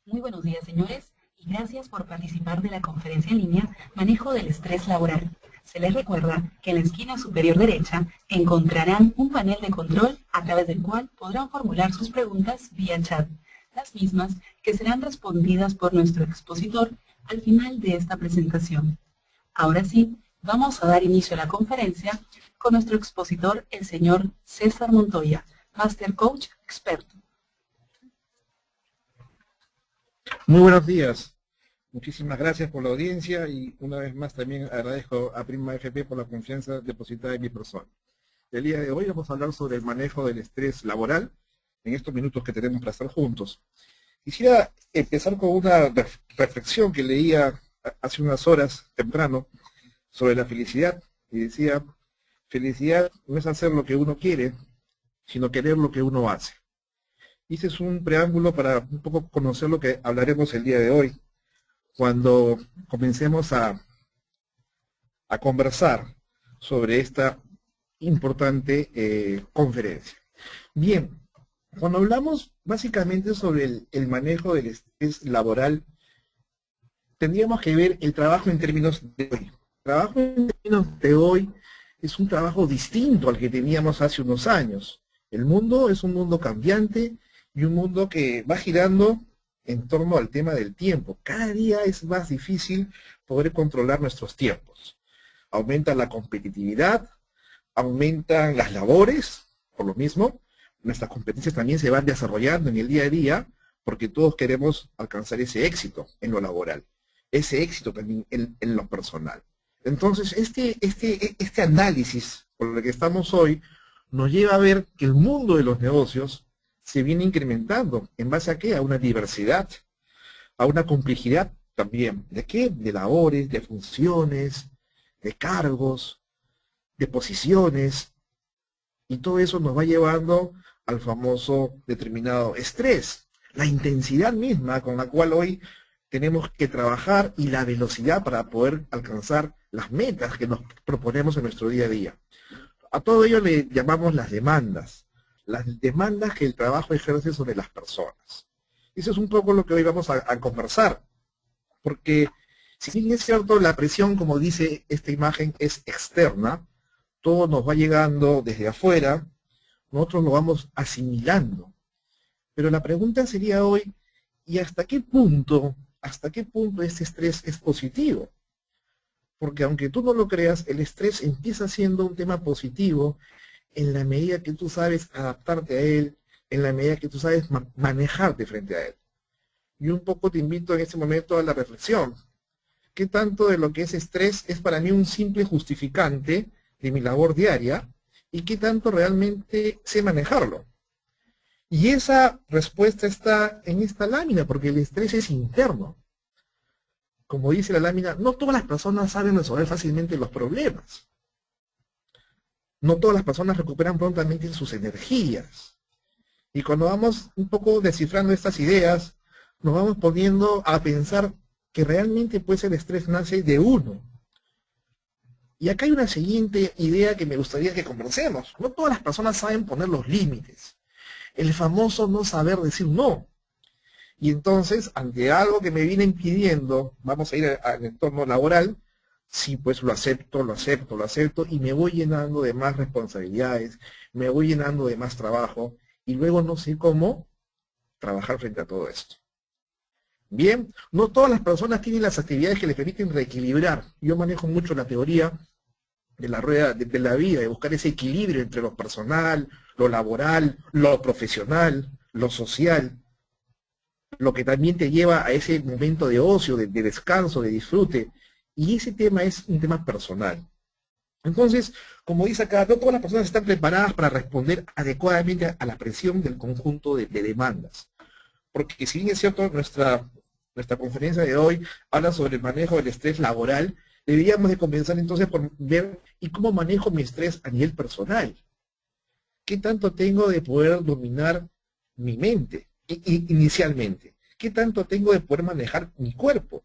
Muy buenos días, señores, y gracias por participar de la conferencia en línea Manejo del Estrés Laboral. Se les recuerda que en la esquina superior derecha encontrarán un panel de control a través del cual podrán formular sus preguntas vía chat, las mismas que serán respondidas por nuestro expositor al final de esta presentación. Ahora sí, vamos a dar inicio a la conferencia con nuestro expositor, el señor César Montoya, Master Coach experto. Muy buenos días. Muchísimas gracias por la audiencia y una vez más también agradezco a Prima FP por la confianza depositada en mi persona. El día de hoy vamos a hablar sobre el manejo del estrés laboral en estos minutos que tenemos para estar juntos. Quisiera empezar con una reflexión que leía hace unas horas temprano sobre la felicidad y decía, felicidad no es hacer lo que uno quiere, sino querer lo que uno hace. Y ese es un preámbulo para un poco conocer lo que hablaremos el día de hoy, cuando comencemos a conversar sobre esta importante conferencia. Bien, cuando hablamos básicamente sobre el manejo del estrés laboral, tendríamos que ver el trabajo en términos de hoy. El trabajo en términos de hoy es un trabajo distinto al que teníamos hace unos años. El mundo es un mundo cambiante y un mundo que va girando en torno al tema del tiempo. Cada día es más difícil poder controlar nuestros tiempos. Aumenta la competitividad, aumentan las labores, por lo mismo, nuestras competencias también se van desarrollando en el día a día, porque todos queremos alcanzar ese éxito en lo laboral, ese éxito también en lo personal. Entonces, este análisis por el que estamos hoy nos lleva a ver que el mundo de los negocios se viene incrementando. ¿En base a qué? A una diversidad, a una complejidad también. ¿De qué? De labores, de funciones, de cargos, de posiciones. Y todo eso nos va llevando al famoso determinado estrés. La intensidad misma con la cual hoy tenemos que trabajar y la velocidad para poder alcanzar las metas que nos proponemos en nuestro día a día. A todo ello le llamamos las demandas que el trabajo ejerce sobre las personas. Eso es un poco lo que hoy vamos a conversar, porque si bien es cierto, la presión, como dice esta imagen, es externa, todo nos va llegando desde afuera, nosotros lo vamos asimilando. Pero la pregunta sería hoy, ¿y hasta qué punto este estrés es positivo? Porque aunque tú no lo creas, el estrés empieza siendo un tema positivo en la medida que tú sabes adaptarte a él, en la medida que tú sabes manejarte frente a él. Y un poco te invito en este momento a la reflexión. ¿Qué tanto de lo que es estrés es para mí un simple justificante de mi labor diaria? ¿Y qué tanto realmente sé manejarlo? Y esa respuesta está en esta lámina, porque el estrés es interno. Como dice la lámina, no todas las personas saben resolver fácilmente los problemas. No todas las personas recuperan prontamente sus energías. Y cuando vamos un poco descifrando estas ideas, nos vamos poniendo a pensar que realmente pues el estrés nace de uno. Y acá hay una siguiente idea que me gustaría que conversemos. No todas las personas saben poner los límites. El famoso no saber decir no. Y entonces, ante algo que me viene impidiendo, vamos a ir al entorno laboral, sí, pues lo acepto, y me voy llenando de más responsabilidades, me voy llenando de más trabajo, y luego no sé cómo trabajar frente a todo esto. Bien, no todas las personas tienen las actividades que les permiten reequilibrar. Yo manejo mucho la teoría de la rueda de la vida, de buscar ese equilibrio entre lo personal, lo laboral, lo profesional, lo social, lo que también te lleva a ese momento de ocio, de descanso, de disfrute. Y ese tema es un tema personal. Entonces, como dice acá, no todas las personas están preparadas para responder adecuadamente a la presión del conjunto de demandas. Porque si bien es cierto, nuestra conferencia de hoy habla sobre el manejo del estrés laboral, deberíamos de comenzar entonces por ver y cómo manejo mi estrés a nivel personal. ¿Qué tanto tengo de poder dominar mi mente inicialmente? ¿Qué tanto tengo de poder manejar mi cuerpo?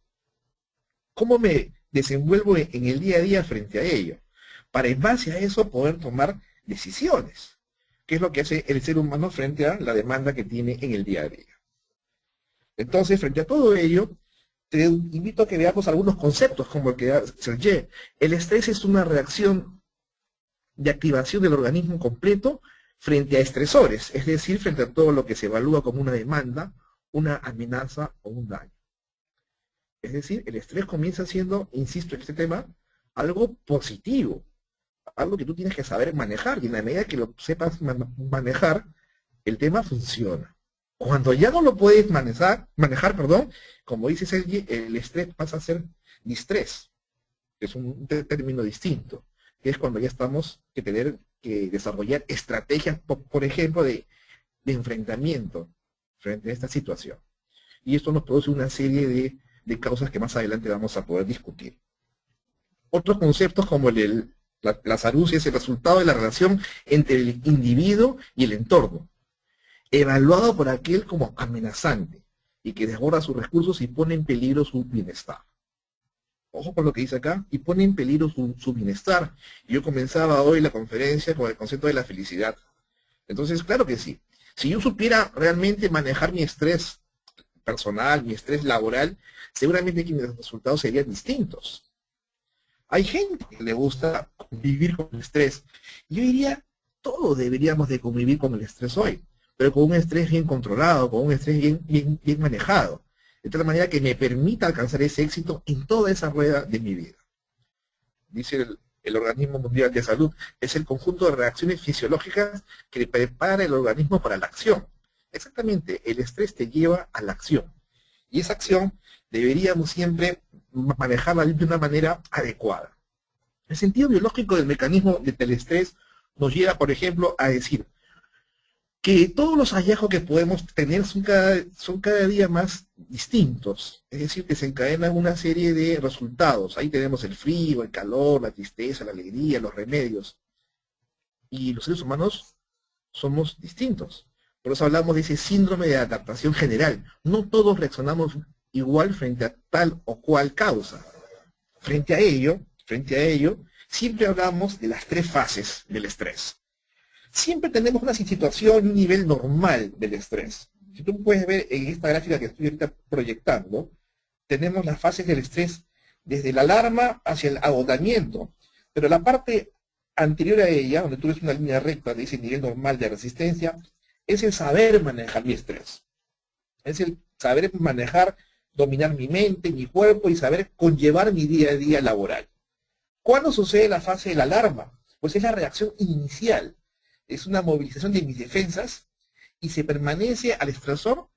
¿Cómo me desenvuelvo en el día a día frente a ello? Para en base a eso poder tomar decisiones. ¿Qué es lo que hace el ser humano frente a la demanda que tiene en el día a día? Entonces, frente a todo ello, te invito a que veamos algunos conceptos como el que da Serge. El estrés es una reacción de activación del organismo completo frente a estresores, es decir, frente a todo lo que se evalúa como una demanda, una amenaza o un daño. Es decir, el estrés comienza siendo, insisto en este tema, algo positivo, algo que tú tienes que saber manejar, y en la medida que lo sepas manejar, el tema funciona. Cuando ya no lo puedes manejar, como dice Sergi, el estrés pasa a ser distrés, que es un término distinto, que es cuando ya estamos que tener que desarrollar estrategias, por ejemplo, de enfrentamiento frente a esta situación. Y esto nos produce una serie de causas que más adelante vamos a poder discutir. Otros conceptos como la salud es el resultado de la relación entre el individuo y el entorno, evaluado por aquel como amenazante y que desborda sus recursos y pone en peligro su bienestar. Ojo con lo que dice acá, y pone en peligro su bienestar. Yo comenzaba hoy la conferencia con el concepto de la felicidad. Entonces, claro que sí. Si yo supiera realmente manejar mi estrés personal, mi estrés laboral, seguramente que mis resultados serían distintos. Hay gente que le gusta convivir con el estrés. Yo diría, todos deberíamos de convivir con el estrés hoy, pero con un estrés bien controlado, con un estrés bien manejado, de tal manera que me permita alcanzar ese éxito en toda esa rueda de mi vida. Dice el Organismo Mundial de Salud, es el conjunto de reacciones fisiológicas que prepara el organismo para la acción. Exactamente, el estrés te lleva a la acción. Y esa acción deberíamos siempre manejarla de una manera adecuada. El sentido biológico del mecanismo del estrés nos lleva, por ejemplo, a decir que todos los hallazgos que podemos tener son cada día más distintos. Es decir, que se encadenan una serie de resultados. Ahí tenemos el frío, el calor, la tristeza, la alegría, los remedios. Y los seres humanos somos distintos. Por eso hablamos de ese síndrome de adaptación general. No todos reaccionamos igual frente a tal o cual causa. Frente a ello, siempre hablamos de las 3 fases del estrés. Siempre tenemos una situación, un nivel normal del estrés. Si tú puedes ver en esta gráfica que estoy ahorita proyectando, tenemos las fases del estrés desde la alarma hacia el agotamiento. Pero la parte anterior a ella, donde tú ves una línea recta de ese nivel normal de resistencia, es el saber manejar mi estrés. Es el saber manejar, dominar mi mente, mi cuerpo y saber conllevar mi día a día laboral. ¿Cuándo sucede la fase de la alarma? Pues es la reacción inicial. Es una movilización de mis defensas y se permanece al estresor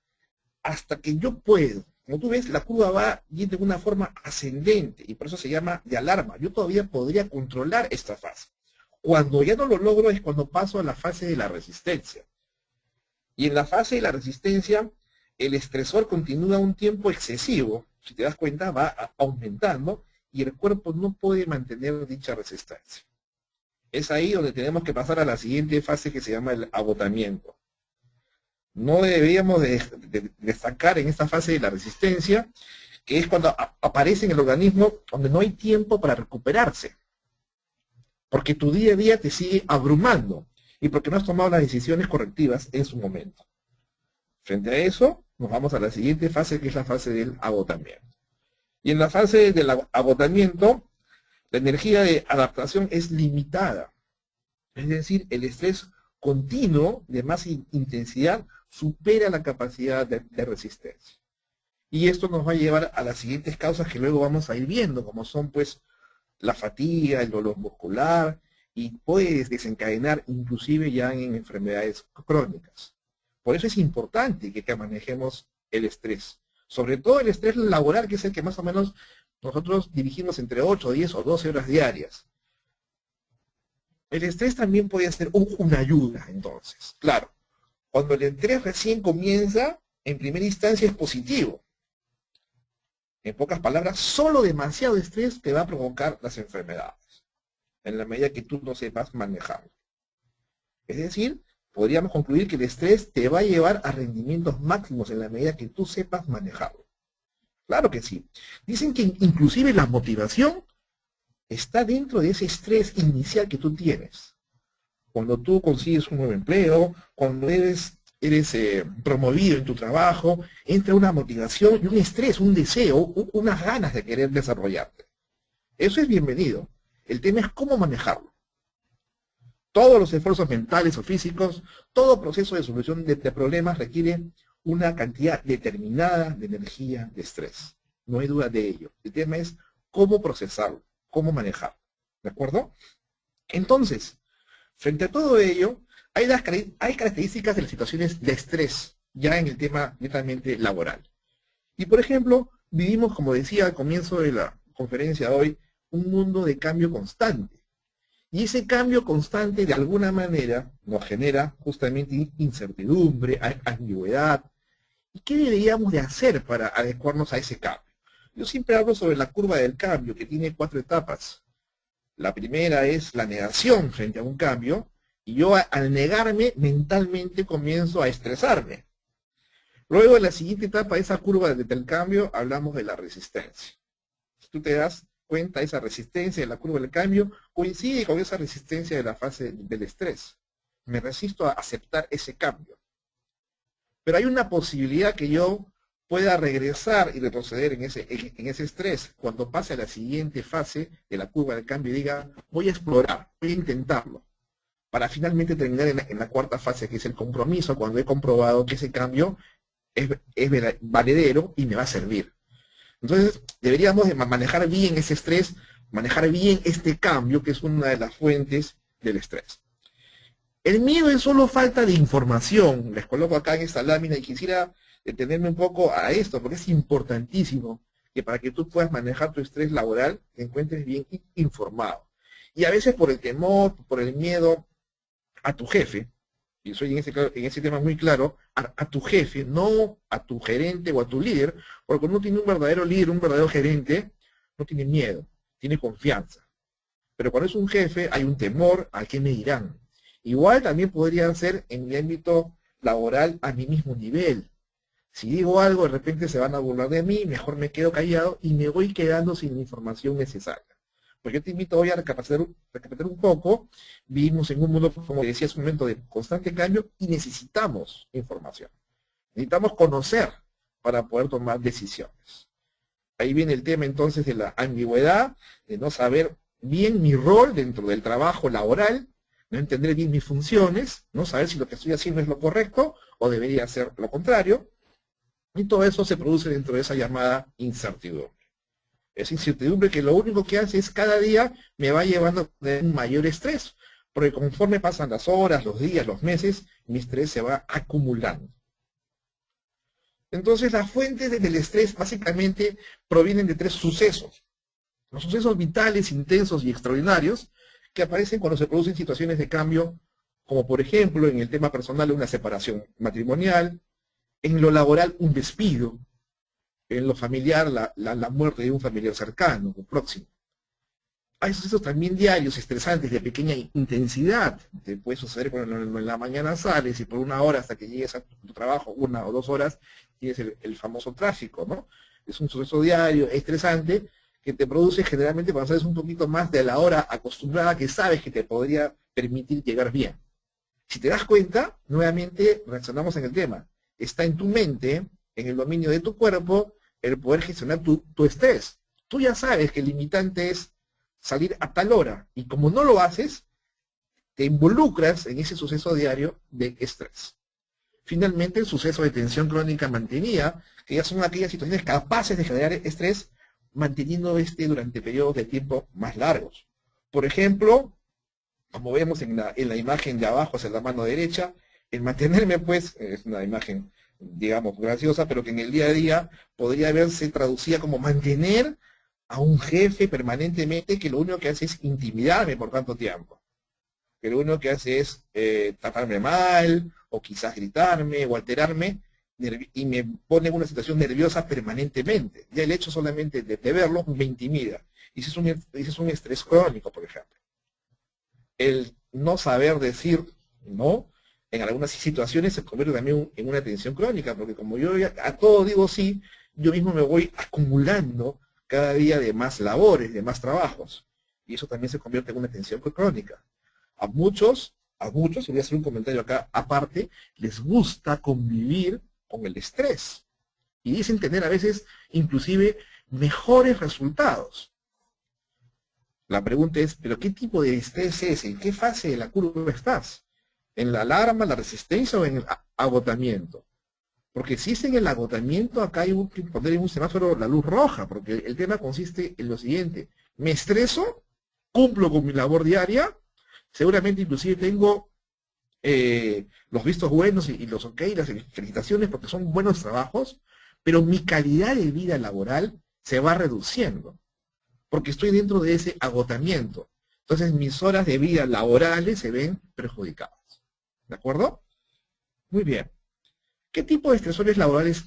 hasta que yo puedo. Como tú ves, la curva va yendo de una forma ascendente y por eso se llama de alarma. Yo todavía podría controlar esta fase. Cuando ya no lo logro es cuando paso a la fase de la resistencia. Y en la fase de la resistencia, el estresor continúa un tiempo excesivo. Si te das cuenta, va aumentando y el cuerpo no puede mantener dicha resistencia. Es ahí donde tenemos que pasar a la siguiente fase que se llama el agotamiento. No deberíamos de destacar en esta fase de la resistencia, que es cuando aparece en el organismo donde no hay tiempo para recuperarse. Porque tu día a día te sigue abrumando y porque no has tomado las decisiones correctivas en su momento. Frente a eso, nos vamos a la siguiente fase, que es la fase del agotamiento. Y en la fase del agotamiento, la energía de adaptación es limitada. Es decir, el estrés continuo de más intensidad supera la capacidad de resistencia. Y esto nos va a llevar a las siguientes causas que luego vamos a ir viendo, como son pues la fatiga, el dolor muscular, y puede desencadenar inclusive ya en enfermedades crónicas. Por eso es importante que manejemos el estrés. Sobre todo el estrés laboral, que es el que más o menos nosotros dirigimos entre 8, 10 o 12 horas diarias. El estrés también puede ser una ayuda, entonces. Claro, cuando el estrés recién comienza, en primera instancia es positivo. En pocas palabras, solo demasiado estrés te va a provocar las enfermedades, en la medida que tú no sepas manejarlo. Es decir, podríamos concluir que el estrés te va a llevar a rendimientos máximos en la medida que tú sepas manejarlo. Claro que sí. Dicen que inclusive la motivación está dentro de ese estrés inicial que tú tienes. Cuando tú consigues un nuevo empleo, cuando debes eres promovido en tu trabajo, entra una motivación y un estrés, un deseo, unas ganas de querer desarrollarte. Eso es bienvenido. El tema es cómo manejarlo. Todos los esfuerzos mentales o físicos, todo proceso de solución de problemas requiere una cantidad determinada de energía, de estrés. No hay duda de ello. El tema es cómo procesarlo, cómo manejarlo. ¿De acuerdo? Entonces, frente a todo ello, hay características de las situaciones de estrés, ya en el tema netamente laboral. Y por ejemplo, vivimos, como decía al comienzo de la conferencia de hoy, un mundo de cambio constante. Y ese cambio constante, de alguna manera, nos genera justamente incertidumbre, ambigüedad. ¿Y qué deberíamos de hacer para adecuarnos a ese cambio? Yo siempre hablo sobre la curva del cambio, que tiene 4 etapas. La primera es la negación frente a un cambio, y yo al negarme mentalmente comienzo a estresarme. Luego en la siguiente etapa de esa curva del cambio hablamos de la resistencia. Si tú te das cuenta, esa resistencia de la curva del cambio coincide con esa resistencia de la fase del estrés. Me resisto a aceptar ese cambio. Pero hay una posibilidad que yo pueda regresar y retroceder en ese estrés cuando pase a la siguiente fase de la curva del cambio y diga, voy a explorar, voy a intentarlo, para finalmente terminar en la cuarta fase, que es el compromiso, cuando he comprobado que ese cambio es valedero y me va a servir. Entonces, deberíamos de manejar bien ese estrés, manejar bien este cambio, que es una de las fuentes del estrés. El miedo es solo falta de información. Les coloco acá en esta lámina y quisiera detenerme un poco a esto, porque es importantísimo que para que tú puedas manejar tu estrés laboral, te encuentres bien informado. Y a veces por el temor, por el miedo a tu jefe, y soy en ese tema muy claro, a tu jefe, no a tu gerente o a tu líder, porque cuando uno tiene un verdadero líder, un verdadero gerente, no tiene miedo, tiene confianza. Pero cuando es un jefe, hay un temor a qué me dirán. Igual también podría ser en mi ámbito laboral a mi mismo nivel. Si digo algo, de repente se van a burlar de mí, mejor me quedo callado y me voy quedando sin la información necesaria. Pues yo te invito hoy a recapacitar un poco. Vivimos en un mundo, como decía, es un momento de constante cambio y necesitamos información. Necesitamos conocer para poder tomar decisiones. Ahí viene el tema entonces de la ambigüedad, de no saber bien mi rol dentro del trabajo laboral, no entender bien mis funciones, no saber si lo que estoy haciendo es lo correcto o debería ser lo contrario. Y todo eso se produce dentro de esa llamada incertidumbre. Es incertidumbre que lo único que hace es cada día me va llevando a un mayor estrés, porque conforme pasan las horas, los días, los meses, mi estrés se va acumulando. Entonces las fuentes del estrés básicamente provienen de 3 sucesos. Los sucesos vitales, intensos y extraordinarios que aparecen cuando se producen situaciones de cambio, como por ejemplo en el tema personal una separación matrimonial, en lo laboral un despido, en lo familiar la muerte de un familiar cercano o próximo. Hay sucesos también diarios, estresantes, de pequeña intensidad. Te puede suceder cuando en la mañana sales y por 1 hora hasta que llegues a tu trabajo, 1 o 2 horas, tienes el famoso tráfico, ¿no? Es un suceso diario, estresante, que te produce generalmente cuando sales un poquito más de la hora acostumbrada que sabes que te podría permitir llegar bien. Si te das cuenta, nuevamente reaccionamos en el tema. Está en tu mente, en el dominio de tu cuerpo, el poder gestionar tu estrés. Tú ya sabes que el limitante es salir a tal hora, y como no lo haces, te involucras en ese suceso diario de estrés. Finalmente, el suceso de tensión crónica mantenida, que ya son aquellas situaciones capaces de generar estrés, manteniendo durante periodos de tiempo más largos. Por ejemplo, como vemos en la imagen de abajo hacia la mano derecha, el mantenerme, pues, es una imagen, digamos, graciosa, pero que en el día a día podría verse traducida como mantener a un jefe permanentemente que lo único que hace es intimidarme por tanto tiempo. Que lo único que hace es tratarme mal, o quizás gritarme, o alterarme, y me pone en una situación nerviosa permanentemente. Ya el hecho solamente de verlo me intimida. Y ese es un estrés crónico, por ejemplo. El no saber decir no, en algunas situaciones se convierte también en una tensión crónica, porque como yo a todo digo sí, yo mismo me voy acumulando cada día de más labores, de más trabajos. Y eso también se convierte en una tensión crónica. A muchos A muchos, y voy a hacer un comentario acá aparte, les gusta convivir con el estrés. Y dicen tener a veces, inclusive, mejores resultados. La pregunta es, ¿pero qué tipo de estrés es? ¿En qué fase de la curva estás? ¿En la alarma, la resistencia o en el agotamiento? Porque si es en el agotamiento, acá hay que poner en un semáforo la luz roja, porque el tema consiste en lo siguiente. Me estreso, cumplo con mi labor diaria, seguramente inclusive tengo los vistos buenos y los ok, las felicitaciones porque son buenos trabajos, pero mi calidad de vida laboral se va reduciendo, porque estoy dentro de ese agotamiento. Entonces mis horas de vida laborales se ven perjudicadas. ¿De acuerdo? Muy bien. ¿Qué tipo de estresores laborales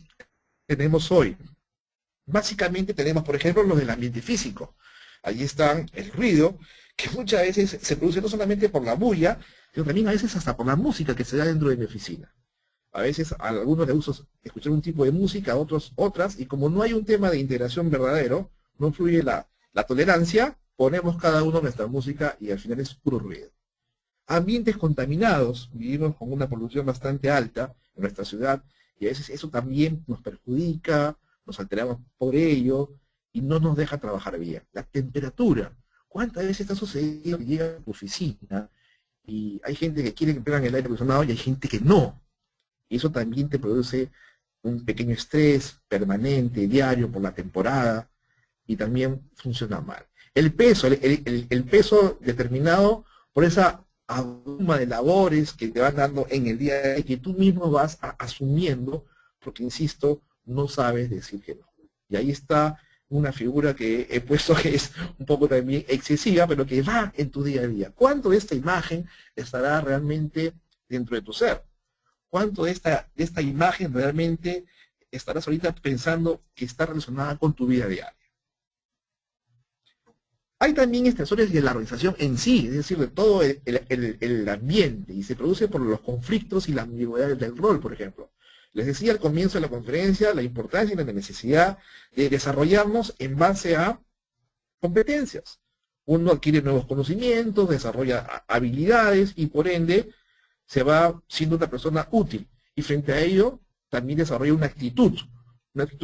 tenemos hoy? Básicamente tenemos, por ejemplo, los del ambiente físico. Allí están el ruido, que muchas veces se produce no solamente por la bulla, sino también a veces hasta por la música que se da dentro de mi oficina. A veces a algunos les gusta escuchar un tipo de música, a otros otras, y como no hay un tema de integración verdadero, no fluye la tolerancia, ponemos cada uno nuestra música y al final es puro ruido. Ambientes contaminados, vivimos con una polución bastante alta en nuestra ciudad, y a veces eso también nos perjudica, nos alteramos por ello, y no nos deja trabajar bien. La temperatura, ¿cuántas veces está sucediendo que llega a tu oficina y hay gente que quiere que tengan el aire acondicionado y hay gente que no? Y eso también te produce un pequeño estrés permanente, diario, por la temporada, y también funciona mal. El peso, el peso determinado por esa abruma de labores que te van dando en el día de hoy, que tú mismo vas asumiendo, porque insisto, no sabes decir que no. Y ahí está una figura que he puesto que es un poco también excesiva, pero que va en tu día a día. ¿Cuánto de esta imagen estará realmente dentro de tu ser? ¿Cuánto de esta imagen realmente estarás ahorita pensando que está relacionada con tu vida diaria? Hay también estresores de la organización en sí, es decir, de todo el ambiente, y se produce por los conflictos y las ambigüedades del rol, por ejemplo. Les decía al comienzo de la conferencia la importancia y la necesidad de desarrollarnos en base a competencias. Uno adquiere nuevos conocimientos, desarrolla habilidades y por ende se va siendo una persona útil. Y frente a ello también desarrolla una actitud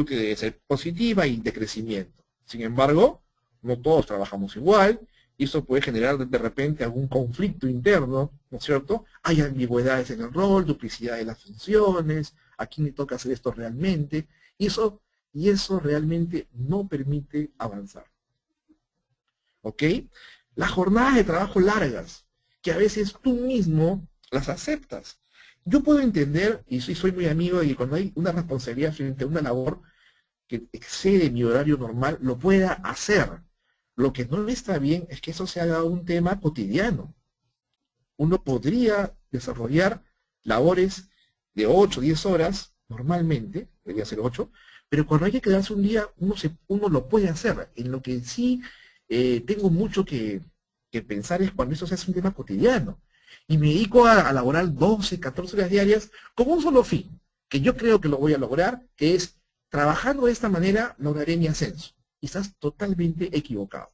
que debe ser positiva y de crecimiento. Sin embargo, no todos trabajamos igual, y eso puede generar de repente algún conflicto interno, ¿no es cierto? Hay ambigüedades en el rol, duplicidad de las funciones, a quién le toca hacer esto realmente, y eso realmente no permite avanzar. ¿Ok? Las jornadas de trabajo largas, que a veces tú mismo las aceptas. Yo puedo entender, y soy muy amigo de que cuando hay una responsabilidad frente a una labor que excede mi horario normal, lo pueda hacer. Lo que no está bien es que eso se haga un tema cotidiano. Uno podría desarrollar labores de 8 o 10 horas, normalmente, debería ser 8, pero cuando hay que quedarse un día, uno lo puede hacer. En lo que sí tengo mucho que pensar es cuando eso se hace un tema cotidiano. Y me dedico a laborar 12, 14 horas diarias con un solo fin, que yo creo que lo voy a lograr, que es, trabajando de esta manera, lograré mi ascenso. Y estás totalmente equivocado.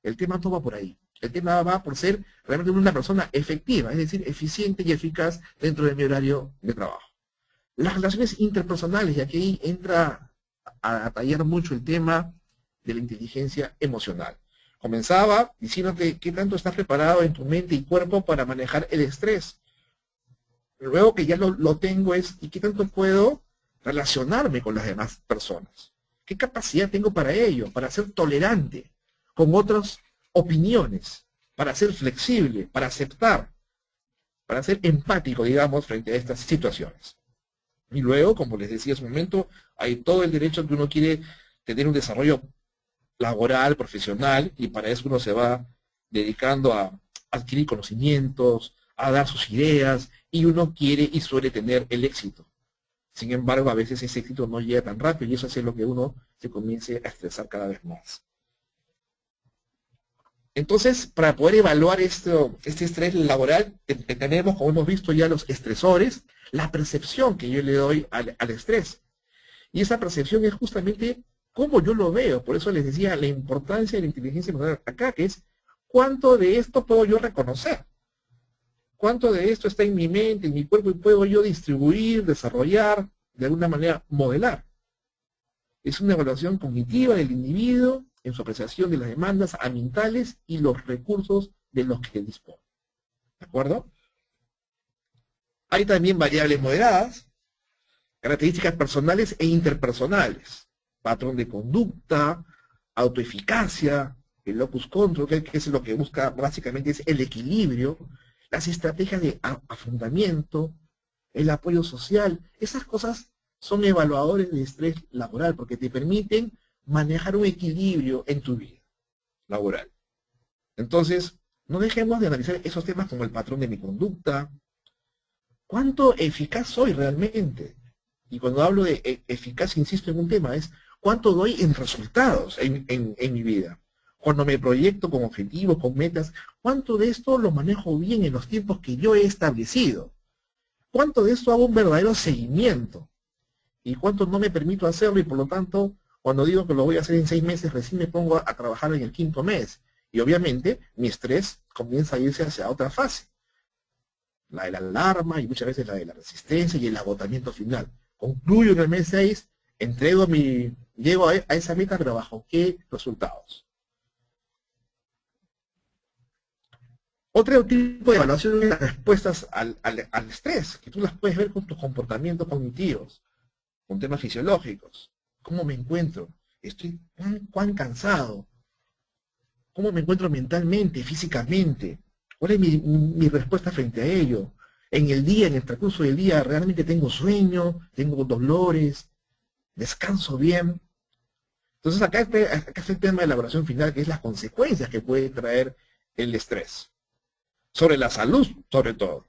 El tema no va por ahí. El tema va por ser realmente una persona efectiva, es decir, eficiente y eficaz dentro de mi horario de trabajo. Las relaciones interpersonales, y aquí entra a tallar mucho el tema de la inteligencia emocional. Comenzaba diciéndote qué tanto estás preparado en tu mente y cuerpo para manejar el estrés. Luego que ya lo tengo es, ¿y qué tanto puedo relacionarme con las demás personas? ¿Qué capacidad tengo para ello? Para ser tolerante con otras opiniones, para ser flexible, para aceptar, para ser empático, digamos, frente a estas situaciones. Y luego, como les decía hace un momento, hay todo el derecho que uno quiere tener un desarrollo laboral, profesional, y para eso uno se va dedicando a adquirir conocimientos, a dar sus ideas, y uno quiere y suele tener el éxito. Sin embargo, a veces ese éxito no llega tan rápido y eso hace lo que uno se comience a estresar cada vez más. Entonces, para poder evaluar este estrés laboral, tenemos, como hemos visto ya, los estresores, la percepción que yo le doy al estrés. Y esa percepción es justamente cómo yo lo veo. Por eso les decía la importancia de la inteligencia emocional acá, que es cuánto de esto puedo yo reconocer. ¿Cuánto de esto está en mi mente, en mi cuerpo, y puedo yo distribuir, desarrollar, de alguna manera modelar? Es una evaluación cognitiva del individuo en su apreciación de las demandas ambientales y los recursos de los que dispone. ¿De acuerdo? Hay también variables moderadas, características personales e interpersonales, patrón de conducta, autoeficacia, el locus control, que es lo que busca básicamente es el equilibrio, las estrategias de afrontamiento, el apoyo social. Esas cosas son evaluadores de estrés laboral porque te permiten manejar un equilibrio en tu vida laboral. Entonces, no dejemos de analizar esos temas como el patrón de mi conducta. ¿Cuánto eficaz soy realmente? Y cuando hablo de eficaz, insisto en un tema, es cuánto doy en resultados en mi vida. Cuando me proyecto con objetivos, con metas, ¿cuánto de esto lo manejo bien en los tiempos que yo he establecido? ¿Cuánto de esto hago un verdadero seguimiento? ¿Y cuánto no me permito hacerlo? Y por lo tanto, cuando digo que lo voy a hacer en 6 meses, recién me pongo a trabajar en el 5º mes. Y obviamente, mi estrés comienza a irse hacia otra fase. La de la alarma y muchas veces la de la resistencia y el agotamiento final. Concluyo en el mes 6, llego a esa meta, pero ¿bajo qué resultados? Otro tipo de evaluación es las respuestas al estrés, que tú las puedes ver con tus comportamientos cognitivos, con temas fisiológicos. ¿Cómo me encuentro? ¿Estoy cuán cansado? ¿Cómo me encuentro mentalmente, físicamente? ¿Cuál es mi respuesta frente a ello? En el día, en el transcurso del día, ¿realmente tengo sueño? ¿Tengo dolores? ¿Descanso bien? Entonces acá está el tema de elaboración final, que es las consecuencias que puede traer el estrés. Sobre la salud, sobre todo.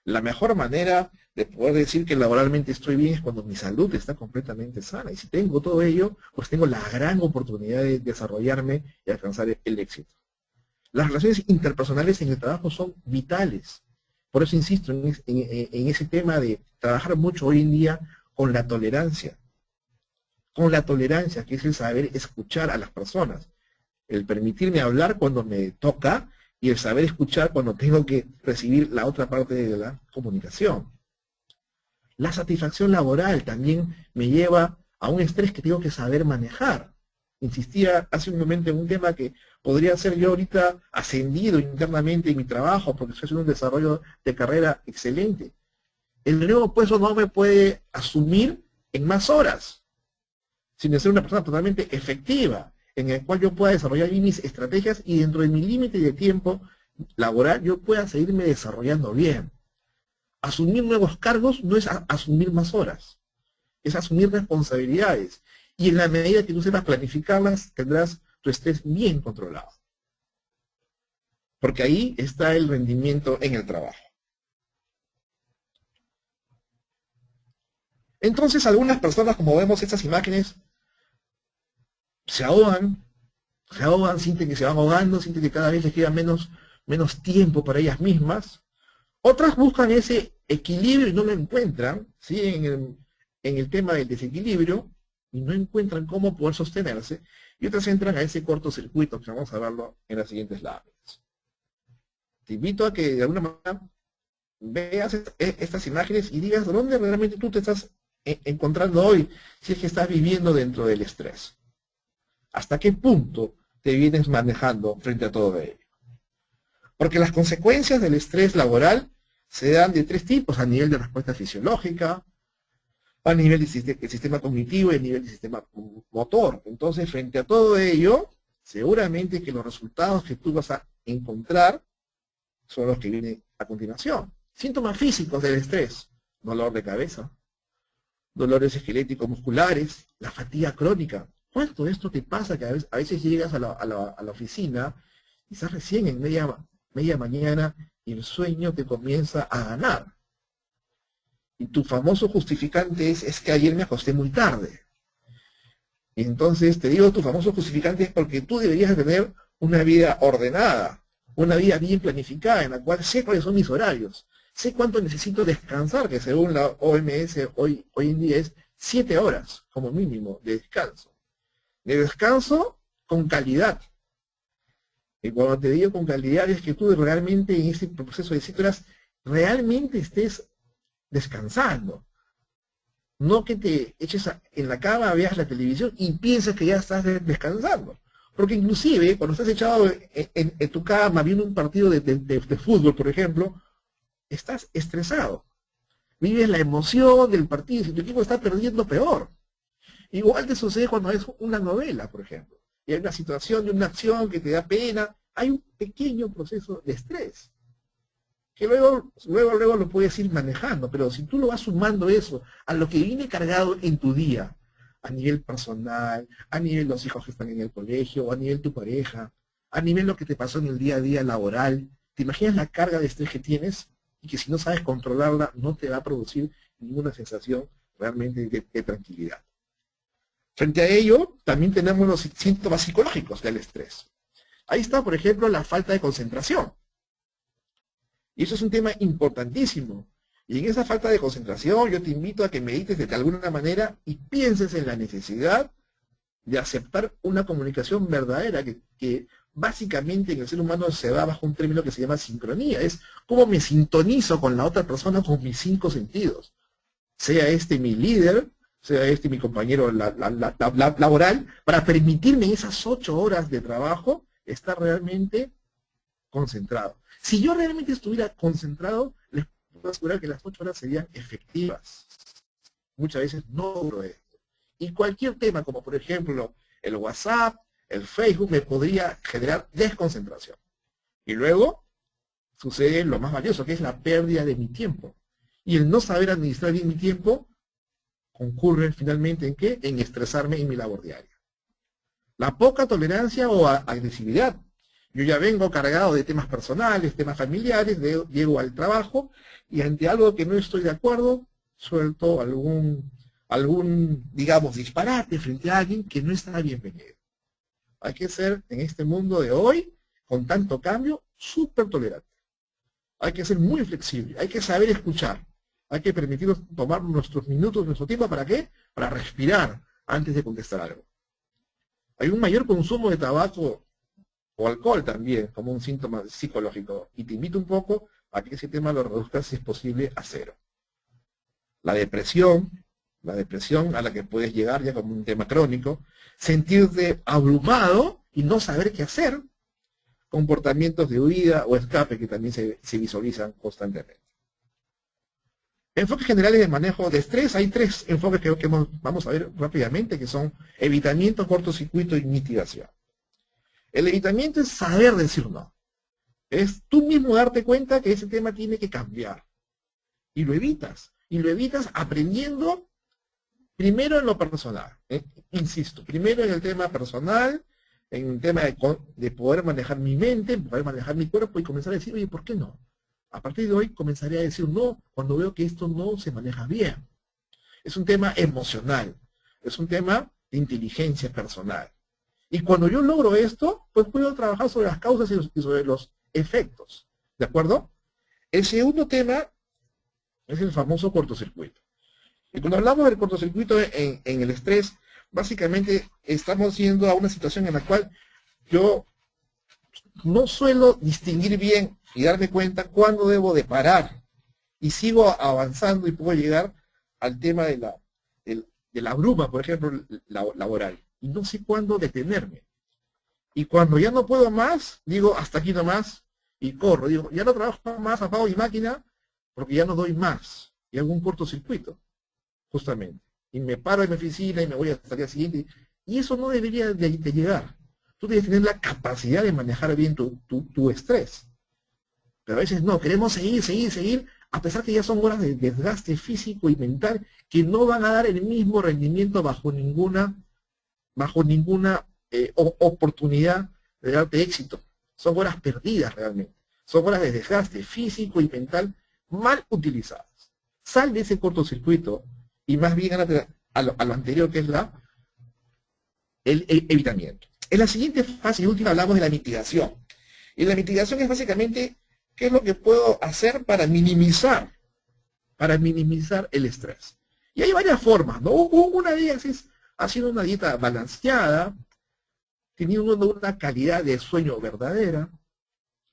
La mejor manera de poder decir que laboralmente estoy bien es cuando mi salud está completamente sana. Y si tengo todo ello, pues tengo la gran oportunidad de desarrollarme y alcanzar el éxito. Las relaciones interpersonales en el trabajo son vitales. Por eso insisto en ese tema de trabajar mucho hoy en día con la tolerancia. Con la tolerancia, que es el saber escuchar a las personas. El permitirme hablar cuando me toca y el saber escuchar cuando tengo que recibir la otra parte de la comunicación. La satisfacción laboral también me lleva a un estrés que tengo que saber manejar. Insistía hace un momento en un tema que podría ser yo ahorita ascendido internamente en mi trabajo porque estoy haciendo un desarrollo de carrera excelente. El nuevo puesto no me puede asumir en más horas, sino ser una persona totalmente efectiva, en el cual yo pueda desarrollar mis estrategias y dentro de mi límite de tiempo laboral yo pueda seguirme desarrollando bien. Asumir nuevos cargos no es asumir más horas, es asumir responsabilidades. Y en la medida que tú sepas planificarlas, tendrás tu estrés bien controlado. Porque ahí está el rendimiento en el trabajo. Entonces, algunas personas, como vemos estas imágenes, se ahogan, sienten que se van ahogando, sienten que cada vez les queda menos tiempo para ellas mismas. Otras buscan ese equilibrio y no lo encuentran, ¿sí? en el tema del desequilibrio, y no encuentran cómo poder sostenerse, y otras entran a ese cortocircuito, que vamos a verlo en las siguientes láminas. Te invito a que de alguna manera veas estas imágenes y digas dónde realmente tú te estás encontrando hoy, si es que estás viviendo dentro del estrés. ¿Hasta qué punto te vienes manejando frente a todo ello? Porque las consecuencias del estrés laboral se dan de 3 tipos, a nivel de respuesta fisiológica, a nivel del sistema cognitivo y a nivel del sistema motor. Entonces, frente a todo ello, seguramente que los resultados que tú vas a encontrar son los que vienen a continuación. Síntomas físicos del estrés: dolor de cabeza, dolores esqueléticos musculares, la fatiga crónica. ¿Cuánto de esto te pasa que a veces llegas a la oficina y estás recién en media mañana y el sueño te comienza a ganar? Y tu famoso justificante es que ayer me acosté muy tarde. Y entonces te digo, tu famoso justificante es porque tú deberías tener una vida ordenada, una vida bien planificada, en la cual sé cuáles son mis horarios, sé cuánto necesito descansar, que según la OMS hoy en día es 7 horas como mínimo de descanso. De descanso con calidad. Y cuando te digo con calidad es que tú realmente en ese proceso de 7 horas realmente estés descansando. No que te eches en la cama, veas la televisión y pienses que ya estás descansando. Porque inclusive, cuando estás echado en tu cama viendo un partido de fútbol, por ejemplo, estás estresado. Vives la emoción del partido. Si tu equipo está perdiendo, peor. Igual te sucede cuando es una novela, por ejemplo. Y hay una situación de una acción que te da pena. Hay un pequeño proceso de estrés que luego lo puedes ir manejando, pero si tú lo vas sumando eso a lo que viene cargado en tu día, a nivel personal, a nivel los hijos que están en el colegio, a nivel tu pareja, a nivel lo que te pasó en el día a día laboral, ¿te imaginas la carga de estrés que tienes? Y que si no sabes controlarla, no te va a producir ninguna sensación realmente de tranquilidad. Frente a ello, también tenemos los síntomas psicológicos del estrés. Ahí está, por ejemplo, la falta de concentración. Y eso es un tema importantísimo. Y en esa falta de concentración yo te invito a que medites de alguna manera y pienses en la necesidad de aceptar una comunicación verdadera que básicamente en el ser humano se va bajo un término que se llama sincronía. Es cómo me sintonizo con la otra persona con mis 5 sentidos. Sea este mi líder, sea este mi compañero laboral, para permitirme en esas 8 horas de trabajo estar realmente concentrado. Si yo realmente estuviera concentrado, les puedo asegurar que las 8 horas serían efectivas. Muchas veces no logro esto. Y cualquier tema, como por ejemplo el WhatsApp, el Facebook, me podría generar desconcentración. Y luego sucede lo más valioso, que es la pérdida de mi tiempo. Y el no saber administrar bien mi tiempo concurre finalmente ¿en qué? En estresarme en mi labor diaria. La poca tolerancia o agresividad. Yo ya vengo cargado de temas personales, temas familiares, llego al trabajo y ante algo que no estoy de acuerdo, suelto algún, digamos, disparate frente a alguien que no está bienvenido. Hay que ser, en este mundo de hoy, con tanto cambio, súper tolerante. Hay que ser muy flexible, hay que saber escuchar, hay que permitirnos tomar nuestros minutos, nuestro tiempo, ¿para qué? Para respirar antes de contestar algo. Hay un mayor consumo de tabaco o alcohol también, como un síntoma psicológico. Y te invito un poco a que ese tema lo reduzcas, si es posible, a 0. La depresión a la que puedes llegar ya como un tema crónico, sentirte abrumado y no saber qué hacer, comportamientos de huida o escape que también se visualizan constantemente. Enfoques generales de manejo de estrés, hay 3 enfoques que vamos a ver rápidamente, que son evitamiento, cortocircuito y mitigación. El evitamiento es saber decir no. Es tú mismo darte cuenta que ese tema tiene que cambiar. Y lo evitas. Y lo evitas aprendiendo primero en lo personal. Insisto, primero en el tema personal, en el tema de poder manejar mi mente, poder manejar mi cuerpo y comenzar a decir, oye, ¿por qué no? A partir de hoy comenzaré a decir no cuando veo que esto no se maneja bien. Es un tema emocional. Es un tema de inteligencia personal. Y cuando yo logro esto, pues puedo trabajar sobre las causas y sobre los efectos. ¿De acuerdo? El segundo tema es el famoso cortocircuito. Y cuando hablamos del cortocircuito en el estrés, básicamente estamos yendo a una situación en la cual yo no suelo distinguir bien y darme cuenta cuándo debo de parar. Y sigo avanzando y puedo llegar al tema de la bruma, por ejemplo, laboral. Y no sé cuándo detenerme. Y cuando ya no puedo más, digo, hasta aquí nomás, y corro. Digo, ya no trabajo más, apago mi máquina, porque ya no doy más. Y hago un cortocircuito, justamente. Y me paro en mi oficina y me voy hasta el día siguiente. Y eso no debería de llegar. Tú debes tener la capacidad de manejar bien tu estrés. Pero a veces no, queremos seguir, a pesar que ya son horas de desgaste físico y mental que no van a dar el mismo rendimiento bajo ninguna oportunidad de darte éxito. Son horas perdidas realmente. Son horas de desgaste físico y mental mal utilizadas. Sal de ese cortocircuito y más bien a lo anterior, que es el evitamiento. En la siguiente fase y última hablamos de la mitigación. Y la mitigación es básicamente qué es lo que puedo hacer para minimizar el estrés. Y hay varias formas, ¿no? Una de ellas es haciendo una dieta balanceada, teniendo una calidad de sueño verdadera,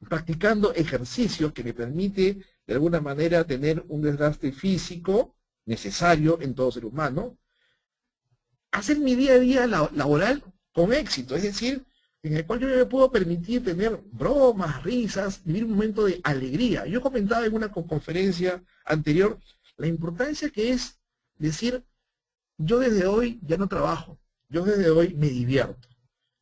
practicando ejercicio que me permite de alguna manera tener un desgaste físico necesario en todo ser humano, hacer mi día a día laboral con éxito, es decir, en el cual yo me puedo permitir tener bromas, risas, vivir un momento de alegría. Yo comentaba en una conferencia anterior la importancia que es decir, yo desde hoy ya no trabajo, yo desde hoy me divierto.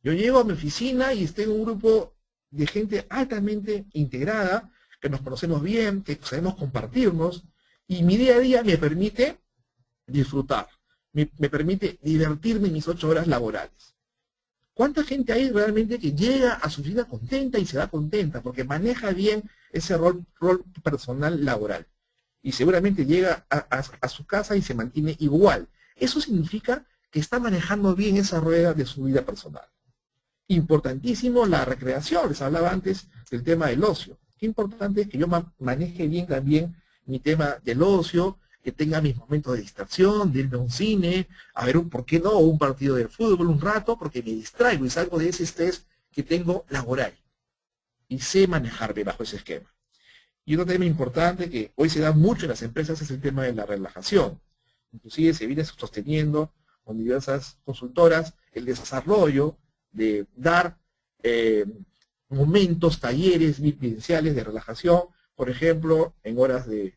Yo llego a mi oficina y estoy en un grupo de gente altamente integrada, que nos conocemos bien, que sabemos compartirnos, y mi día a día me permite disfrutar, me permite divertirme en mis 8 horas laborales. ¿Cuánta gente hay realmente que llega a su vida contenta y se va contenta porque maneja bien ese rol personal laboral? Y seguramente llega a su casa y se mantiene igual. Eso significa que está manejando bien esa rueda de su vida personal. Importantísimo la recreación, les hablaba antes del tema del ocio. Qué importante es que yo maneje bien también mi tema del ocio, que tenga mis momentos de distracción, de irme a un cine, a ver, ¿por qué no? Un partido de fútbol un rato, porque me distraigo y salgo de ese estrés que tengo laboral. Y sé manejarme bajo ese esquema. Y otro tema importante que hoy se da mucho en las empresas es el tema de la relajación. Inclusive se viene sosteniendo con diversas consultoras el desarrollo de dar momentos, talleres vivenciales de relajación, por ejemplo, en horas de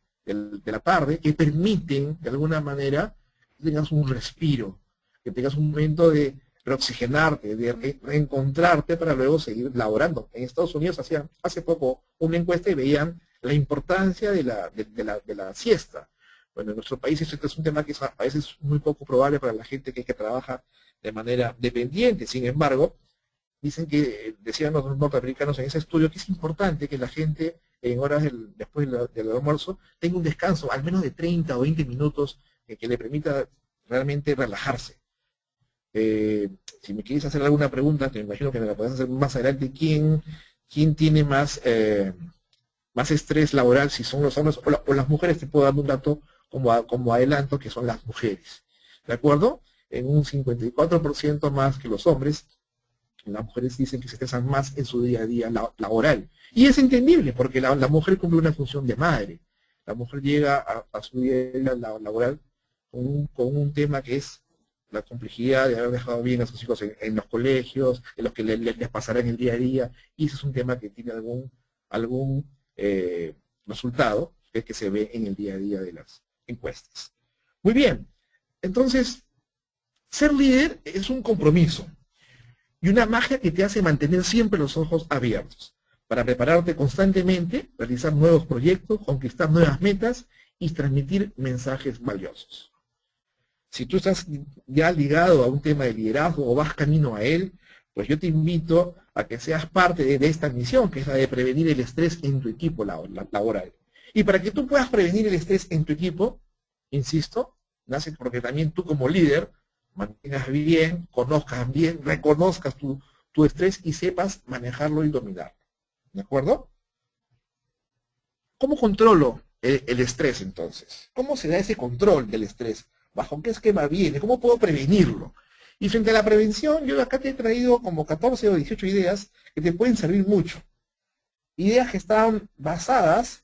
la tarde, que permiten, de alguna manera, que tengas un respiro, que tengas un momento de reoxigenarte, de reencontrarte para luego seguir laborando. En Estados Unidos hacían hace poco una encuesta y veían la importancia de la siesta. Bueno, en nuestro país esto es un tema que es a veces muy poco probable para la gente que trabaja de manera dependiente. Sin embargo, dicen que, decían los norteamericanos en ese estudio, que es importante que la gente en horas después del almuerzo tenga un descanso, al menos de 30 o 20 minutos, que le permita realmente relajarse. Si me quieres hacer alguna pregunta, que me imagino que me la podés hacer más adelante, ¿quién tiene más estrés laboral, si son los hombres o las mujeres? Te puedo dar un dato como adelanto, que son las mujeres. ¿De acuerdo? En un 54% más que los hombres. Las mujeres dicen que se estresan más en su día a día laboral. Y es entendible, porque la mujer cumple una función de madre. La mujer llega a su día a día laboral con un tema que es la complejidad de haber dejado bien a sus hijos en los colegios, en los que les pasará en el día a día, y ese es un tema que tiene algún resultado que se ve en el día a día de las encuestas. Muy bien, entonces, ser líder es un compromiso y una magia que te hace mantener siempre los ojos abiertos para prepararte constantemente, realizar nuevos proyectos, conquistar nuevas metas y transmitir mensajes valiosos. Si tú estás ya ligado a un tema de liderazgo o vas camino a él, pues yo te invito a que seas parte de esta misión, que es la de prevenir el estrés en tu equipo laboral. Y para que tú puedas prevenir el estrés en tu equipo, insisto, nace porque también tú como líder mantengas bien, conozcas bien, reconozcas tu estrés y sepas manejarlo y dominarlo. ¿De acuerdo? ¿Cómo controlo el estrés entonces? ¿Cómo se da ese control del estrés? ¿Bajo qué esquema viene? ¿Cómo puedo prevenirlo? Y frente a la prevención, yo acá te he traído como 14 o 18 ideas que te pueden servir mucho. Ideas que están basadas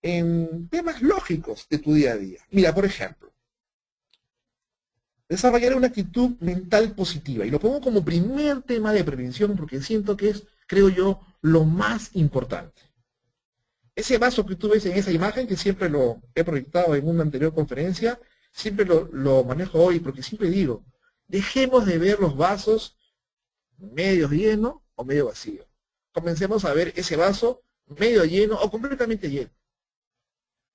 en temas lógicos de tu día a día. Mira, por ejemplo, desarrollar una actitud mental positiva. Y lo pongo como primer tema de prevención porque siento que es, creo yo, lo más importante. Ese vaso que tú ves en esa imagen, que siempre lo he proyectado en una anterior conferencia, siempre lo manejo hoy porque siempre digo, dejemos de ver los vasos medio lleno o medio vacío. Comencemos a ver ese vaso medio lleno o completamente lleno.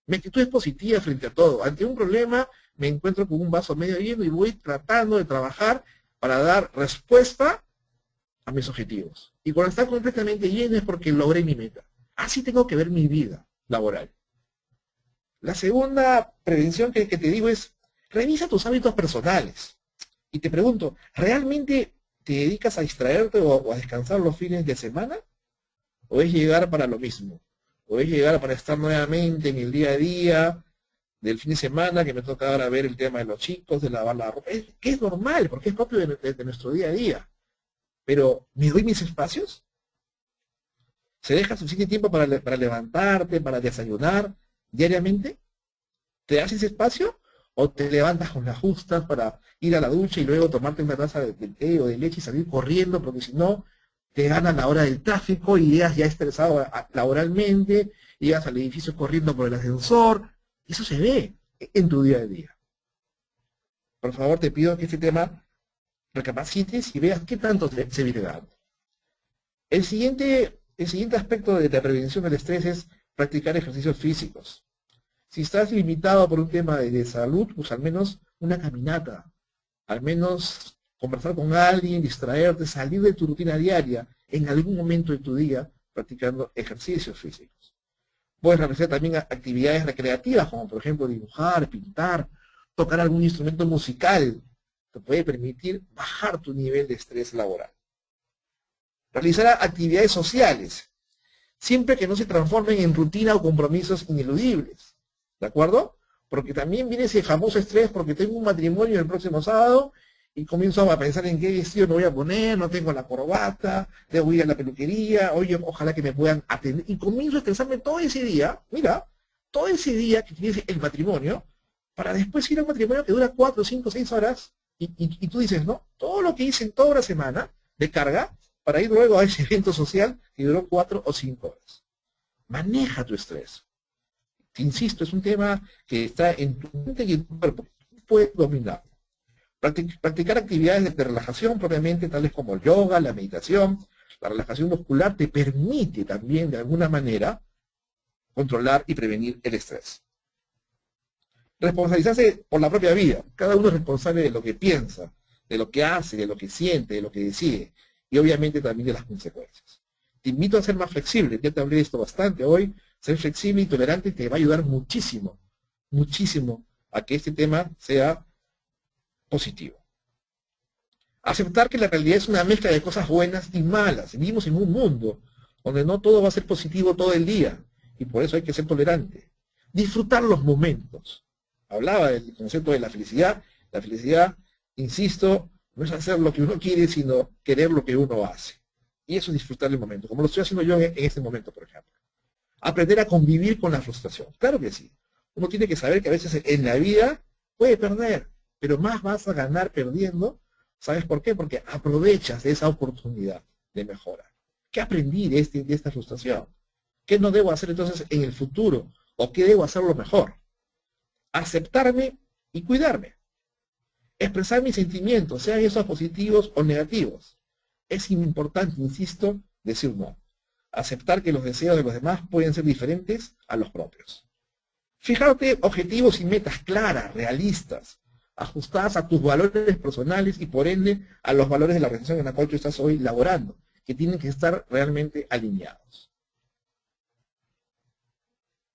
Mi actitud es positiva frente a todo. Ante un problema me encuentro con un vaso medio lleno y voy tratando de trabajar para dar respuesta a mis objetivos. Y cuando está completamente lleno es porque logré mi meta. Así tengo que ver mi vida laboral. La segunda prevención que te digo es, revisa tus hábitos personales. Y te pregunto, ¿realmente te dedicas a distraerte o a descansar los fines de semana? ¿O es llegar para lo mismo? ¿O es llegar para estar nuevamente en el día a día del fin de semana, que me toca ahora ver el tema de los chicos, de lavar la ropa? Que es normal, porque es propio de nuestro día a día. Pero, ¿me doy mis espacios? ¿Se deja suficiente tiempo para levantarte, para desayunar, diariamente? ¿Te das ese espacio? ¿O te levantas con las justas para ir a la ducha y luego tomarte una taza de té o de leche y salir corriendo? Porque si no, te gana la hora del tráfico y llegas ya estresado laboralmente, llegas al edificio corriendo por el ascensor. Eso se ve en tu día a día. Por favor, te pido que este tema recapacites y veas qué tanto se viene dando. El siguiente aspecto de la prevención del estrés es practicar ejercicios físicos. Si estás limitado por un tema de salud, pues al menos una caminata, al menos conversar con alguien, distraerte, salir de tu rutina diaria en algún momento de tu día practicando ejercicios físicos. Puedes realizar también actividades recreativas, como por ejemplo dibujar, pintar, tocar algún instrumento musical. Te puede permitir bajar tu nivel de estrés laboral. Realizar actividades sociales, siempre que no se transformen en rutina o compromisos ineludibles. ¿De acuerdo? Porque también viene ese famoso estrés porque tengo un matrimonio el próximo sábado y comienzo a pensar en qué vestido me voy a poner, no tengo la corbata, debo ir a la peluquería, oye, ojalá que me puedan atender. Y comienzo a estresarme todo ese día, mira, todo ese día que tienes el matrimonio, para después ir a un matrimonio que dura 4, 5, 6 horas y tú dices, no, todo lo que hice en toda una semana de carga para ir luego a ese evento social que duró 4 o 5 horas. Maneja tu estrés. Te insisto, es un tema que está en tu mente y en tu cuerpo. Puedes dominarlo. Practicar actividades de relajación propiamente, tales como el yoga, la meditación, la relajación muscular, te permite también de alguna manera controlar y prevenir el estrés. Responsabilizarse por la propia vida. Cada uno es responsable de lo que piensa, de lo que hace, de lo que siente, de lo que decide y obviamente también de las consecuencias. Te invito a ser más flexible, ya te hablé de esto bastante hoy. Ser flexible y tolerante te va a ayudar muchísimo, muchísimo a que este tema sea positivo. Aceptar que la realidad es una mezcla de cosas buenas y malas. Vivimos en un mundo donde no todo va a ser positivo todo el día y por eso hay que ser tolerante. Disfrutar los momentos. Hablaba del concepto de la felicidad. La felicidad, insisto, no es hacer lo que uno quiere, sino querer lo que uno hace. Y eso es disfrutar el momento, como lo estoy haciendo yo en este momento, por ejemplo. Aprender a convivir con la frustración. Claro que sí. Uno tiene que saber que a veces en la vida puede perder, pero más vas a ganar perdiendo. ¿Sabes por qué? Porque aprovechas esa oportunidad de mejora. ¿Qué aprendí de esta frustración? ¿Qué no debo hacer entonces en el futuro? ¿O qué debo hacerlo mejor? Aceptarme y cuidarme. Expresar mis sentimientos, sean esos positivos o negativos. Es importante, insisto, decir no. Aceptar que los deseos de los demás pueden ser diferentes a los propios. Fijarte objetivos y metas claras, realistas, ajustadas a tus valores personales y por ende a los valores de la organización en la cual tú estás hoy laborando, que tienen que estar realmente alineados.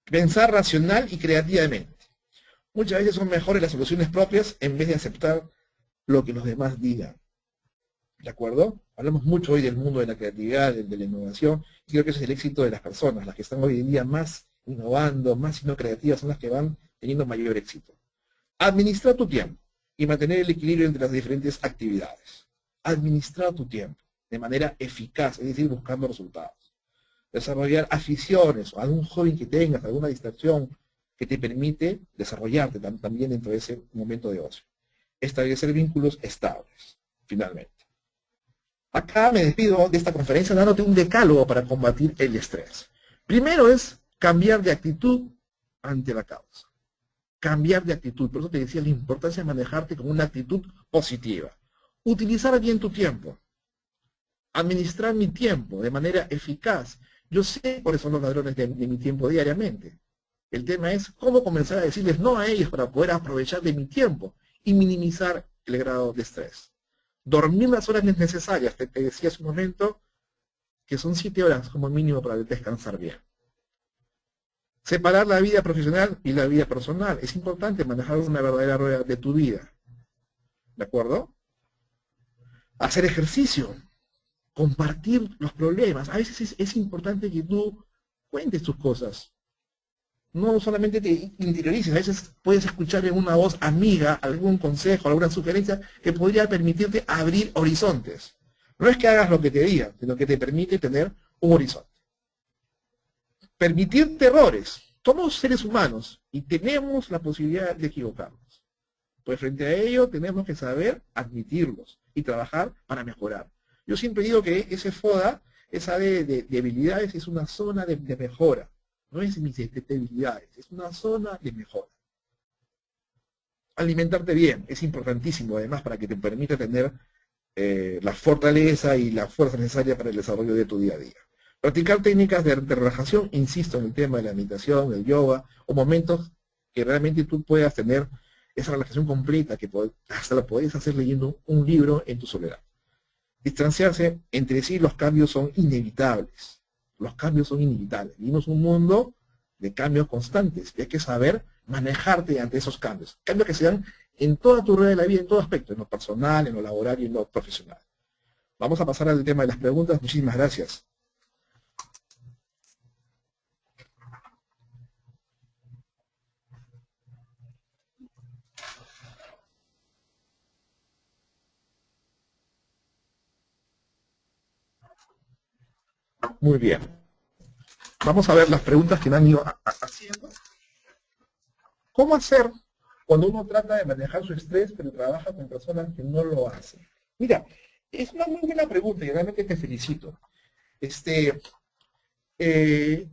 Pensar racional y creativamente. Muchas veces son mejores las soluciones propias en vez de aceptar lo que los demás digan. ¿De acuerdo? Hablamos mucho hoy del mundo de la creatividad, de la innovación, y creo que ese es el éxito de las personas. Las que están hoy en día más innovando, más siendo creativas, son las que van teniendo mayor éxito. Administrar tu tiempo y mantener el equilibrio entre las diferentes actividades. Administrar tu tiempo de manera eficaz, es decir, buscando resultados. Desarrollar aficiones o algún hobby que tengas, alguna distracción que te permite desarrollarte también dentro de ese momento de ocio. Establecer vínculos estables, finalmente. Acá me despido de esta conferencia dándote un decálogo para combatir el estrés. Primero es cambiar de actitud ante la causa. Cambiar de actitud. Por eso te decía la importancia de manejarte con una actitud positiva. Utilizar bien tu tiempo. Administrar mi tiempo de manera eficaz. Yo sé cuáles son los ladrones de mi tiempo diariamente. El tema es cómo comenzar a decirles no a ellos para poder aprovechar de mi tiempo y minimizar el grado de estrés. Dormir las horas necesarias, te decía hace un momento, que son 7 horas como mínimo para descansar bien. Separar la vida profesional y la vida personal. Es importante manejar una verdadera rueda de tu vida. ¿De acuerdo? Hacer ejercicio. Compartir los problemas. A veces es importante que tú cuentes tus cosas. No solamente te interiorices, a veces puedes escuchar en una voz amiga algún consejo, alguna sugerencia que podría permitirte abrir horizontes. No es que hagas lo que te digan, sino que te permite tener un horizonte. Permitirte errores. somos seres humanos y tenemos la posibilidad de equivocarnos. Pues frente a ello tenemos que saber admitirlos y trabajar para mejorar. Yo siempre digo que ese FODA, esa de debilidades, es una zona de mejora. No es mis debilidades, es una zona de mejora. Alimentarte bien es importantísimo, además, para que te permita tener la fortaleza y la fuerza necesaria para el desarrollo de tu día a día. Practicar técnicas de relajación, insisto en el tema de la meditación, del yoga, o momentos que realmente tú puedas tener esa relajación completa, que hasta la puedes hacer leyendo un libro en tu soledad. Distanciarse entre sí, los cambios son inevitables. Los cambios son inevitables. Vivimos un mundo de cambios constantes y hay que saber manejarte ante esos cambios. Cambios que se dan en toda tu rueda de la vida, en todo aspecto, en lo personal, en lo laboral y en lo profesional. Vamos a pasar al tema de las preguntas. Muchísimas gracias. Muy bien. Vamos a ver las preguntas que me han ido haciendo. ¿Cómo hacer cuando uno trata de manejar su estrés, pero trabaja con personas que no lo hacen? Mira, es una muy buena pregunta y realmente te felicito.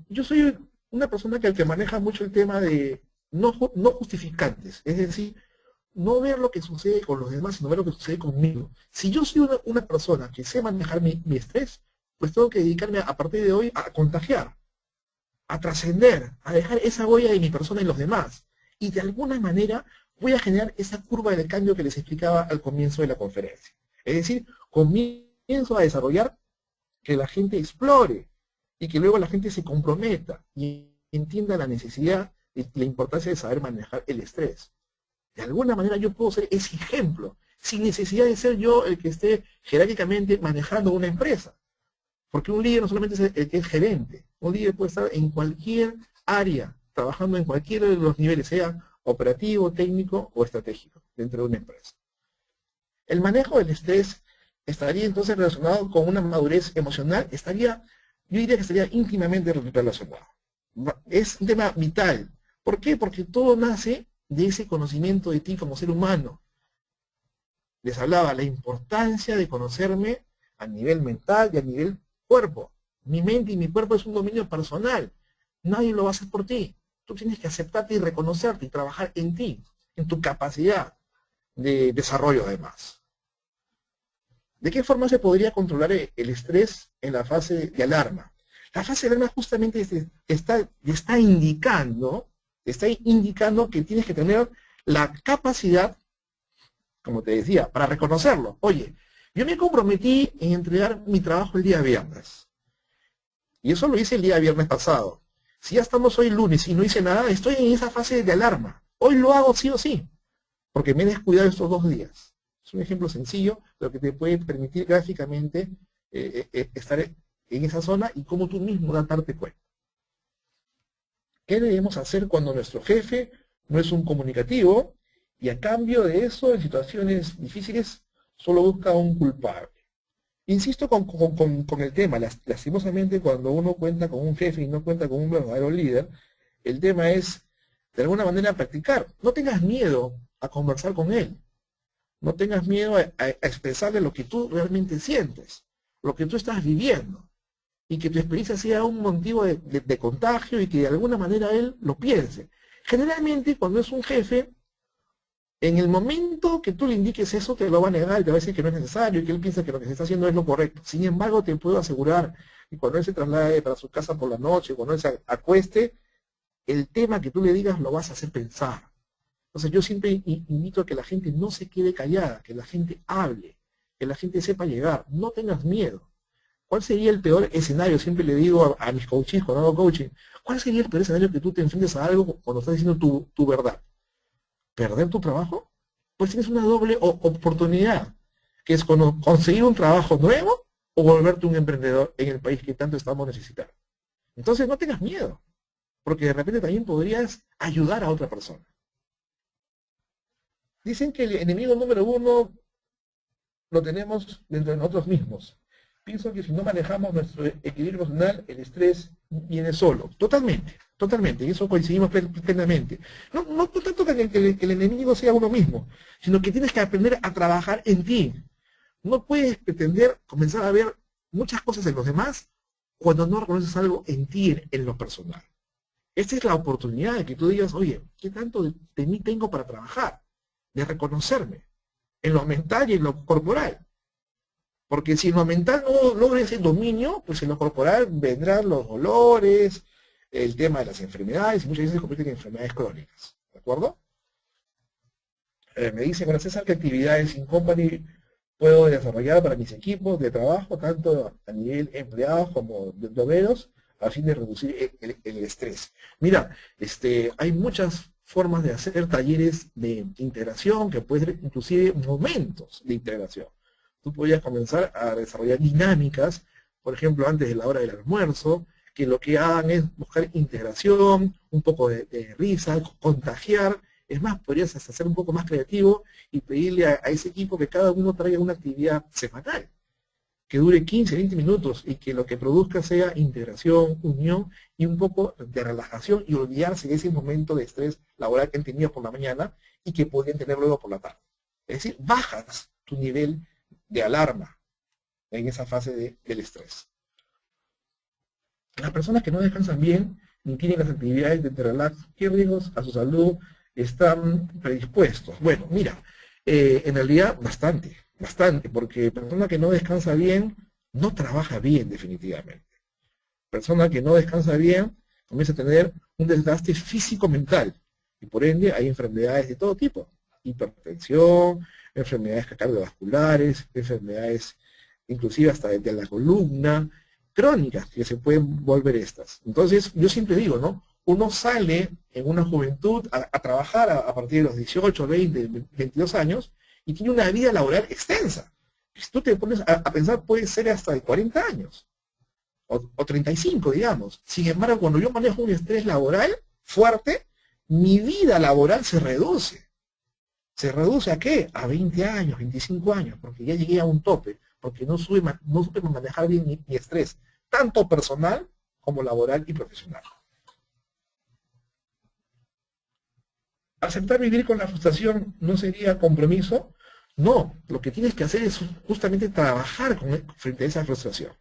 Yo soy una persona que maneja mucho el tema de no justificantes, es decir, no ver lo que sucede con los demás, sino ver lo que sucede conmigo. Si yo soy una persona que sé manejar mi estrés, pues tengo que dedicarme a partir de hoy a contagiar, a trascender, a dejar esa huella de mi persona en los demás. Y de alguna manera voy a generar esa curva de cambio que les explicaba al comienzo de la conferencia. Es decir, comienzo a desarrollar que la gente explore y que luego la gente se comprometa y entienda la necesidad y la importancia de saber manejar el estrés. De alguna manera yo puedo ser ese ejemplo, sin necesidad de ser yo el que esté jerárquicamente manejando una empresa. Porque un líder no solamente es el que es gerente, un líder puede estar en cualquier área, trabajando en cualquiera de los niveles, sea operativo, técnico o estratégico, dentro de una empresa. El manejo del estrés estaría entonces relacionado con una madurez emocional, yo diría que estaría íntimamente relacionado. Es un tema vital. ¿Por qué? Porque todo nace de ese conocimiento de ti como ser humano. Les hablaba la importancia de conocerme a nivel mental y a nivel cuerpo. Mi mente y mi cuerpo es un dominio personal. Nadie lo va a hacer por ti. Tú tienes que aceptarte y reconocerte y trabajar en ti, en tu capacidad de desarrollo además. ¿De qué forma se podría controlar el estrés en la fase de alarma? La fase de alarma justamente está indicando que tienes que tener la capacidad, como te decía, para reconocerlo. Oye, yo me comprometí en entregar mi trabajo el día viernes. Y eso lo hice el día viernes pasado. Si ya estamos hoy lunes y no hice nada, estoy en esa fase de alarma. Hoy lo hago sí o sí, porque me he descuidado estos 2 días. Es un ejemplo sencillo, pero que te puede permitir gráficamente estar en esa zona y cómo tú mismo darte cuenta. ¿Qué debemos hacer cuando nuestro jefe no es un comunicativo y a cambio de eso, en situaciones difíciles, solo busca un culpable? Insisto con el tema, lastimosamente cuando uno cuenta con un jefe y no cuenta con un verdadero líder, el tema es, de alguna manera, practicar. No tengas miedo a conversar con él. No tengas miedo a expresarle lo que tú realmente sientes, lo que tú estás viviendo. Y que tu experiencia sea un motivo de contagio y que de alguna manera él lo piense. Generalmente, cuando es un jefe, en el momento que tú le indiques eso, te lo va a negar y te va a decir que no es necesario y que él piensa que lo que se está haciendo es lo correcto. Sin embargo, te puedo asegurar que cuando él se traslade para su casa por la noche, cuando él se acueste, el tema que tú le digas lo vas a hacer pensar. Entonces yo siempre invito a que la gente no se quede callada, que la gente hable, que la gente sepa llegar. No tengas miedo. ¿Cuál sería el peor escenario? Siempre le digo a mis coaches cuando hago coaching, ¿cuál sería el peor escenario que tú te enfrentes a algo cuando estás diciendo tu verdad? ¿Perder tu trabajo? Pues tienes una doble oportunidad, que es conseguir un trabajo nuevo o volverte un emprendedor en el país que tanto estamos necesitando. Entonces no tengas miedo, porque de repente también podrías ayudar a otra persona. Dicen que el enemigo número 1 lo tenemos dentro de nosotros mismos. Pienso que si no manejamos nuestro equilibrio emocional, el estrés viene solo. Totalmente, totalmente. Y eso coincidimos plenamente. No tanto que el enemigo sea uno mismo, sino que tienes que aprender a trabajar en ti. No puedes pretender comenzar a ver muchas cosas en los demás cuando no reconoces algo en ti, en lo personal. Esta es la oportunidad de que tú digas, oye, ¿qué tanto de mí tengo para trabajar? De reconocerme en lo mental y en lo corporal. Porque si en lo mental no logra ese dominio, pues en lo corporal vendrán los dolores, el tema de las enfermedades, y muchas veces se convierten en enfermedades crónicas. ¿De acuerdo? Me dice, bueno, César, ¿qué actividades in company puedo desarrollar para mis equipos de trabajo, tanto a nivel empleados como de obreros, a fin de reducir el estrés? Mira, hay muchas formas de hacer talleres de integración, que pueden ser inclusive momentos de integración. Tú podrías comenzar a desarrollar dinámicas, por ejemplo, antes de la hora del almuerzo, que lo que hagan es buscar integración, un poco de risa, contagiar. Es más, podrías hasta ser un poco más creativo y pedirle a ese equipo que cada uno traiga una actividad semanal, que dure 15, 20 minutos y que lo que produzca sea integración, unión y un poco de relajación y olvidarse de ese momento de estrés laboral que han tenido por la mañana y que podrían tener luego por la tarde. Es decir, bajas tu nivel de alarma en esa fase del estrés. Las personas que no descansan bien ni tienen las actividades de relax, ¿qué riesgos a su salud están predispuestos? Bueno, mira, en realidad bastante, porque persona que no descansa bien no trabaja bien definitivamente. Persona que no descansa bien comienza a tener un desgaste físico-mental y por ende hay enfermedades de todo tipo, hipertensión, enfermedades cardiovasculares, enfermedades inclusive hasta de la columna, crónicas que se pueden volver estas. Entonces, yo siempre digo, ¿no? Uno sale en una juventud a trabajar a partir de los 18, 20, 22 años y tiene una vida laboral extensa. Si tú te pones a pensar, puede ser hasta de 40 años o 35, digamos. Sin embargo, cuando yo manejo un estrés laboral fuerte, mi vida laboral se reduce. ¿Se reduce a qué? A 20 años, 25 años, porque ya llegué a un tope, porque no supe manejar bien mi estrés, tanto personal como laboral y profesional. ¿Aceptar vivir con la frustración no sería compromiso? No, lo que tienes que hacer es justamente trabajar frente a esa frustración.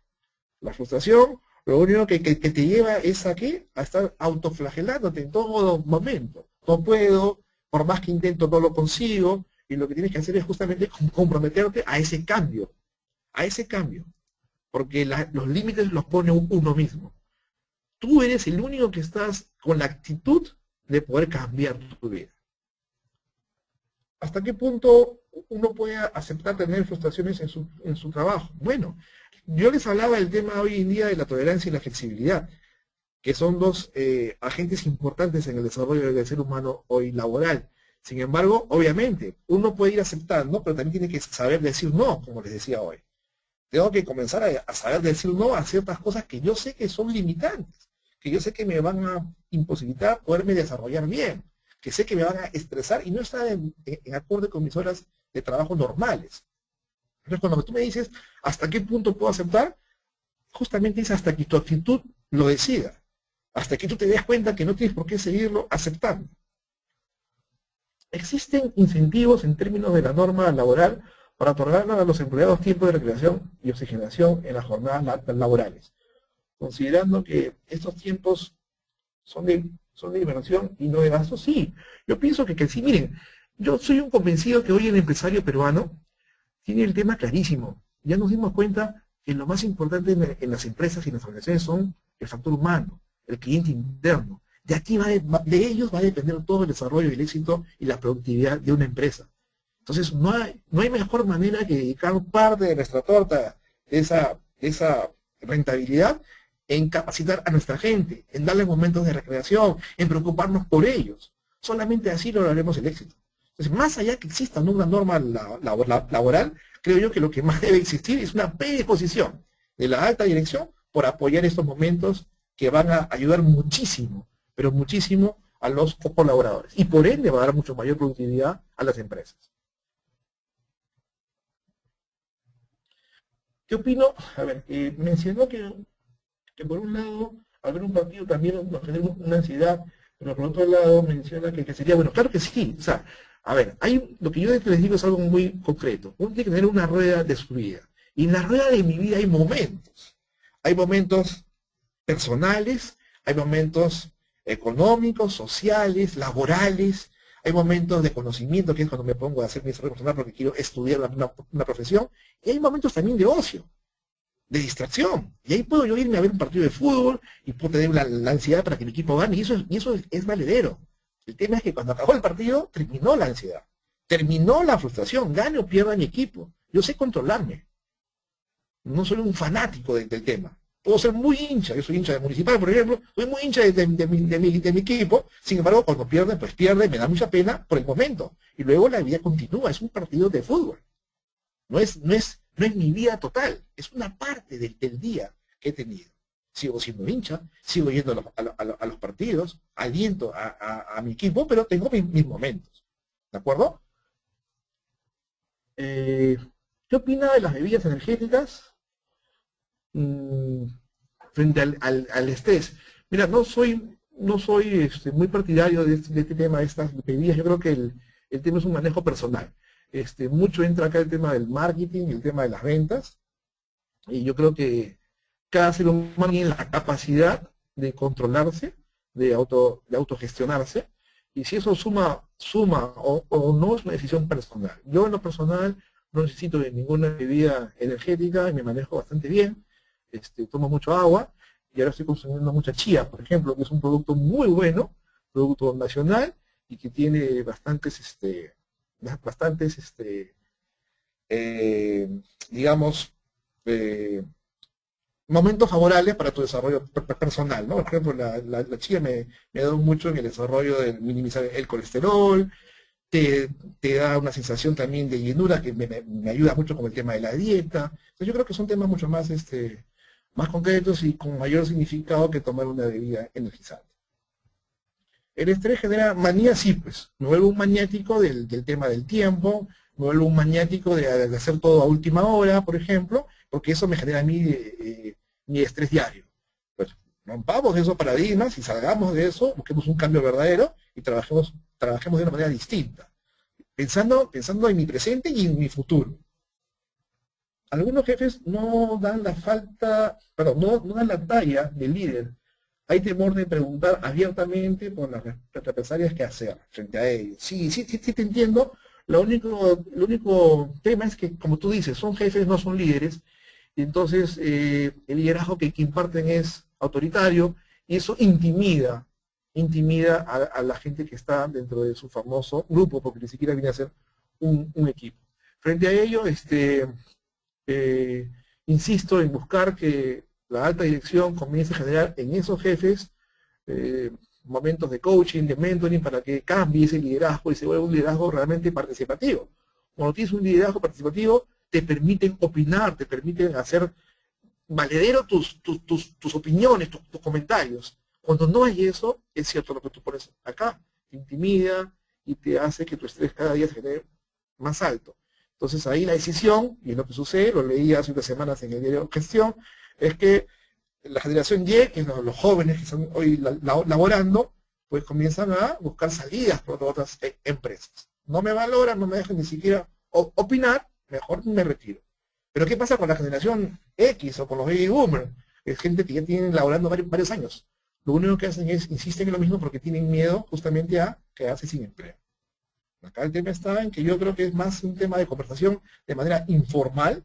La frustración, lo único que te lleva es a ¿qué? A estar autoflagelándote en todo momento. No puedo, por más que intento no lo consigo, y lo que tienes que hacer es justamente comprometerte a ese cambio, porque los límites los pone uno mismo. Tú eres el único que estás con la actitud de poder cambiar tu vida. ¿Hasta qué punto uno puede aceptar tener frustraciones en su trabajo? Bueno, yo les hablaba del tema hoy en día de la tolerancia y la flexibilidad, que son dos agentes importantes en el desarrollo del ser humano hoy laboral. Sin embargo, obviamente, uno puede ir aceptando, pero también tiene que saber decir no, como les decía hoy. Tengo que comenzar a saber decir no a ciertas cosas que yo sé que son limitantes, que yo sé que me van a imposibilitar poderme desarrollar bien, que sé que me van a estresar y no está en acorde con mis horas de trabajo normales. Entonces, cuando tú me dices hasta qué punto puedo aceptar, justamente es hasta que tu actitud lo decida, hasta que tú te des cuenta que no tienes por qué seguirlo aceptando. Existen incentivos en términos de la norma laboral para otorgar a los empleados tiempo de recreación y oxigenación en las jornadas laborales, considerando que estos tiempos son de diversión y no de gasto. Sí, yo pienso que sí. Miren, yo soy un convencido que hoy el empresario peruano tiene el tema clarísimo. Ya nos dimos cuenta que lo más importante en las empresas y en las organizaciones son el factor humano, el cliente interno. De aquí de ellos va a depender todo el desarrollo y el éxito y la productividad de una empresa. Entonces, no hay mejor manera que dedicar parte de nuestra torta, de esa rentabilidad, en capacitar a nuestra gente, en darle momentos de recreación, en preocuparnos por ellos. Solamente así lograremos el éxito. Entonces, más allá que exista una norma laboral, creo yo que lo que más debe existir es una predisposición de la alta dirección por apoyar estos momentos que van a ayudar muchísimo, pero muchísimo a los colaboradores. Y por ende va a dar mucho mayor productividad a las empresas. ¿Qué opino? A ver, mencionó que por un lado, al ver un partido también nos genera una ansiedad, pero por otro lado menciona que sería bueno. Claro que sí, o sea, a ver, lo que yo les digo es algo muy concreto. Uno tiene que tener una rueda de su vida. Y en la rueda de mi vida hay momentos. Hay momentos personales, hay momentos económicos, sociales, laborales, hay momentos de conocimiento, que es cuando me pongo a hacer mi desarrollo personal porque quiero estudiar una profesión, y hay momentos también de ocio, de distracción. Y ahí puedo yo irme a ver un partido de fútbol y puedo tener la ansiedad para que mi equipo gane, y eso es valedero. El tema es que cuando acabó el partido, terminó la ansiedad, terminó la frustración, gane o pierda mi equipo. Yo sé controlarme. No soy un fanático del tema. Puedo ser muy hincha, yo soy hincha de Municipal, por ejemplo, soy muy hincha de mi equipo, sin embargo, cuando pierden, pues pierden, me da mucha pena por el momento. Y luego la vida continúa, es un partido de fútbol. No es mi vida total, es una parte del día que he tenido. Sigo siendo hincha, sigo yendo a los partidos, aliento a mi equipo, pero tengo mis momentos. ¿De acuerdo? ¿Qué opina de las bebidas energéticas frente al estrés? Mira, no soy muy partidario de este tema, de estas bebidas. Yo creo que el tema es un manejo personal. Mucho entra acá el tema del marketing, el tema de las ventas, y yo creo que cada ser humano tiene la capacidad de controlarse, de autogestionarse, y si eso suma o no, es una decisión personal. Yo en lo personal no necesito de ninguna bebida energética y me manejo bastante bien, tomo mucho agua, y ahora estoy consumiendo mucha chía, por ejemplo, que es un producto muy bueno, producto nacional, y que tiene bastantes digamos, momentos favorables para tu desarrollo personal, ¿no? Por ejemplo, la chía me ha dado mucho en el desarrollo de minimizar el colesterol, te da una sensación también de llenura que me ayuda mucho con el tema de la dieta. Entonces yo creo que son temas mucho más concretos y con mayor significado que tomar una bebida energizante. El estrés genera manía, sí, pues. Me vuelvo un maniático del tema del tiempo, me vuelvo un maniático de hacer todo a última hora, por ejemplo, porque eso me genera a mí mi estrés diario. Pues rompamos esos paradigmas y salgamos de eso, busquemos un cambio verdadero y trabajemos de una manera distinta, pensando en mi presente y en mi futuro. Algunos jefes no dan no dan la talla del líder. Hay temor de preguntar abiertamente por las represalias que hacer frente a ellos. Sí, te entiendo. El único tema es que, como tú dices, son jefes, no son líderes. Y entonces, el liderazgo que imparten es autoritario y eso intimida a la gente que está dentro de su famoso grupo, porque ni siquiera viene a ser un equipo. Frente a ello, insisto en buscar que la alta dirección comience a generar en esos jefes momentos de coaching, de mentoring, para que cambie ese liderazgo y se vuelva un liderazgo realmente participativo. Cuando tienes un liderazgo participativo, te permiten opinar, te permiten hacer valedero tus opiniones, tus comentarios. Cuando no hay eso, es cierto lo que tú pones acá, te intimida y te hace que tu estrés cada día se genere más alto. Entonces ahí la decisión, y es lo que sucede, lo leí hace unas semanas en el diario Gestión, es que la generación Y, que los jóvenes que están hoy laborando, pues comienzan a buscar salidas por otras empresas. No me valoran, no me dejan ni siquiera opinar, mejor me retiro. Pero ¿qué pasa con la generación X o con los baby boomers? Es gente que ya tienen laborando varios años. Lo único que hacen es, insisten en lo mismo porque tienen miedo justamente a quedarse sin empleo. Acá el tema está en que yo creo que es más un tema de conversación de manera informal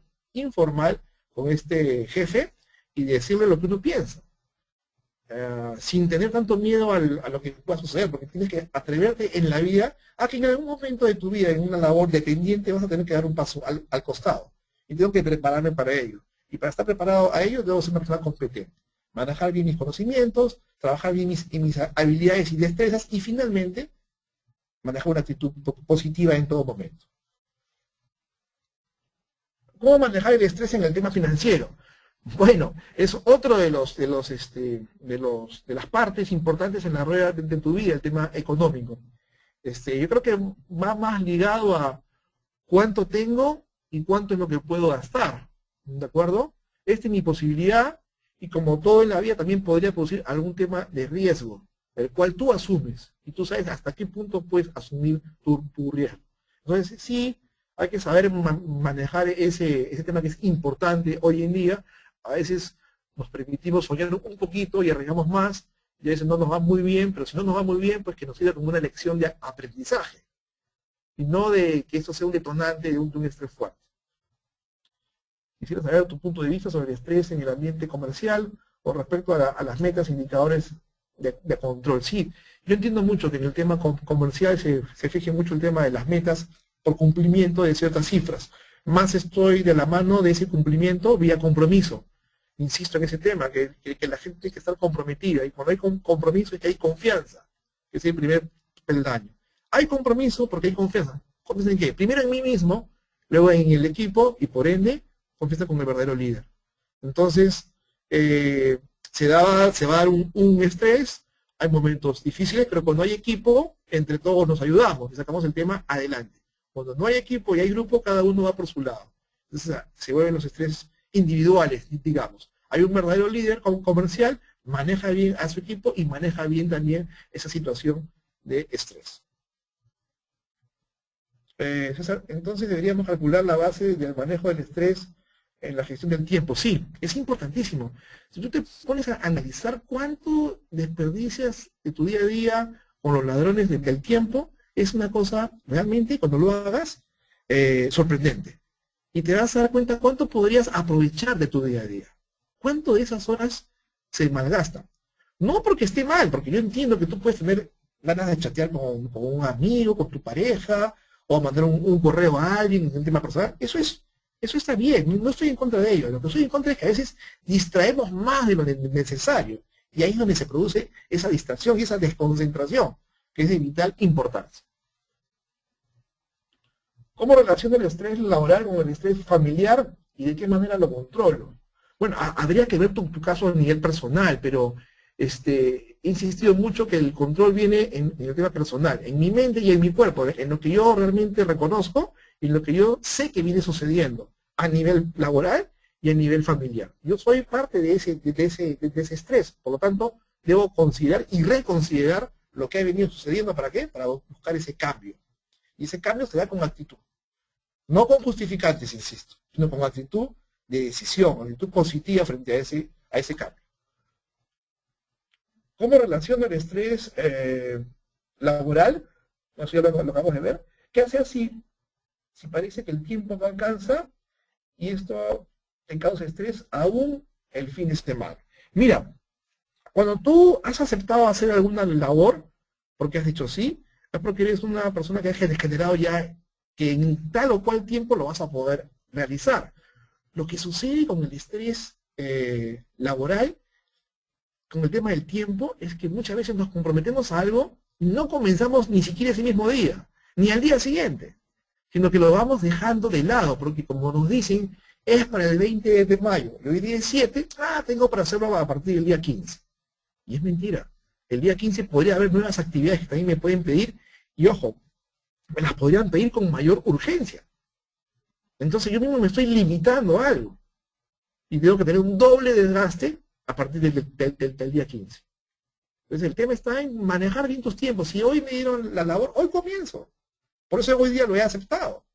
con este jefe y decirle lo que uno piensa. Sin tener tanto miedo a lo que pueda suceder, porque tienes que atreverte en la vida a que en algún momento de tu vida, en una labor dependiente, vas a tener que dar un paso al costado. Y tengo que prepararme para ello. Y para estar preparado a ello, debo ser una persona competente. Manejar bien mis conocimientos, trabajar bien mis habilidades y destrezas, y finalmente, manejar una actitud positiva en todo momento. ¿Cómo manejar el estrés en el tema financiero? Bueno, es otro de las partes importantes en la rueda de tu vida, el tema económico. Yo creo que va más ligado a cuánto tengo y cuánto es lo que puedo gastar. ¿de acuerdo? Esta es mi posibilidad, y como todo en la vida también podría producir algún tema de riesgo, el cual tú asumes, y tú sabes hasta qué punto puedes asumir tu riesgo. Entonces, sí, hay que saber manejar ese tema que es importante hoy en día. A veces nos permitimos soñar un poquito y arriesgamos más, y a veces no nos va muy bien, pero si no nos va muy bien, pues que nos sirva como una lección de aprendizaje, y no de que esto sea un detonante de un estrés fuerte. Quisiera saber tu punto de vista sobre el estrés en el ambiente comercial con respecto a las metas e indicadores de control. Sí, yo entiendo mucho que en el tema comercial se fije mucho el tema de las metas por cumplimiento de ciertas cifras. Más estoy de la mano de ese cumplimiento vía compromiso. Insisto en ese tema, que la gente tiene que estar comprometida, y cuando hay compromiso es que hay confianza, que es el primer peldaño. Hay compromiso porque hay confianza. ¿Confianza en qué? Primero en mí mismo, luego en el equipo, y por ende, confianza con el verdadero líder. Entonces, se va a dar un estrés, hay momentos difíciles, pero cuando hay equipo, entre todos nos ayudamos y sacamos el tema adelante. Cuando no hay equipo y hay grupo, cada uno va por su lado. Entonces, se vuelven los estrés individuales, digamos. Hay un verdadero líder comercial, maneja bien a su equipo y maneja bien también esa situación de estrés. César, entonces deberíamos calcular la base del manejo del estrés en la gestión del tiempo. Sí, es importantísimo. Si tú te pones a analizar cuánto desperdicias de tu día a día con los ladrones del tiempo, es una cosa realmente, cuando lo hagas, sorprendente. Y te vas a dar cuenta cuánto podrías aprovechar de tu día a día. Cuánto de esas horas se malgastan. No porque esté mal, porque yo entiendo que tú puedes tener ganas de chatear con un amigo, con tu pareja, o mandar un correo a alguien en un tema personal. Eso está bien, no estoy en contra de ello. Lo que estoy en contra es que a veces distraemos más de lo necesario. Y ahí es donde se produce esa distracción y esa desconcentración, que es de vital importancia. ¿Cómo relaciona el estrés laboral con el estrés familiar y de qué manera lo controlo? Bueno, habría que ver tu caso a nivel personal, pero he insistido mucho que el control viene en el tema personal, en mi mente y en mi cuerpo, en lo que yo realmente reconozco y en lo que yo sé que viene sucediendo a nivel laboral y a nivel familiar. Yo soy parte de ese estrés, por lo tanto, debo considerar y reconsiderar lo que ha venido sucediendo. ¿Para qué? Para buscar ese cambio. Y ese cambio se da con actitud. No con justificantes, insisto, sino con actitud de decisión, actitud positiva frente a ese cambio. ¿Cómo relaciona el estrés laboral? Eso ya lo acabamos de ver. ¿Qué hacer si parece que el tiempo no alcanza y esto te causa estrés aún el fin de semana? Mira, cuando tú has aceptado hacer alguna labor, porque has dicho sí, es porque eres una persona que ha generado ya que en tal o cual tiempo lo vas a poder realizar. Lo que sucede con el estrés laboral, con el tema del tiempo, es que muchas veces nos comprometemos a algo y no comenzamos ni siquiera ese mismo día, ni al día siguiente, sino que lo vamos dejando de lado, porque como nos dicen, es para el 20 de mayo, y hoy día es 7, tengo para hacerlo a partir del día 15. Y es mentira. El día 15 podría haber nuevas actividades que también me pueden pedir, y ojo, me las podrían pedir con mayor urgencia. Entonces yo mismo me estoy limitando a algo. Y tengo que tener un doble desgaste a partir del día 15. Entonces el tema está en manejar bien tus tiempos. Si hoy me dieron la labor, hoy comienzo. Por eso hoy día lo he aceptado.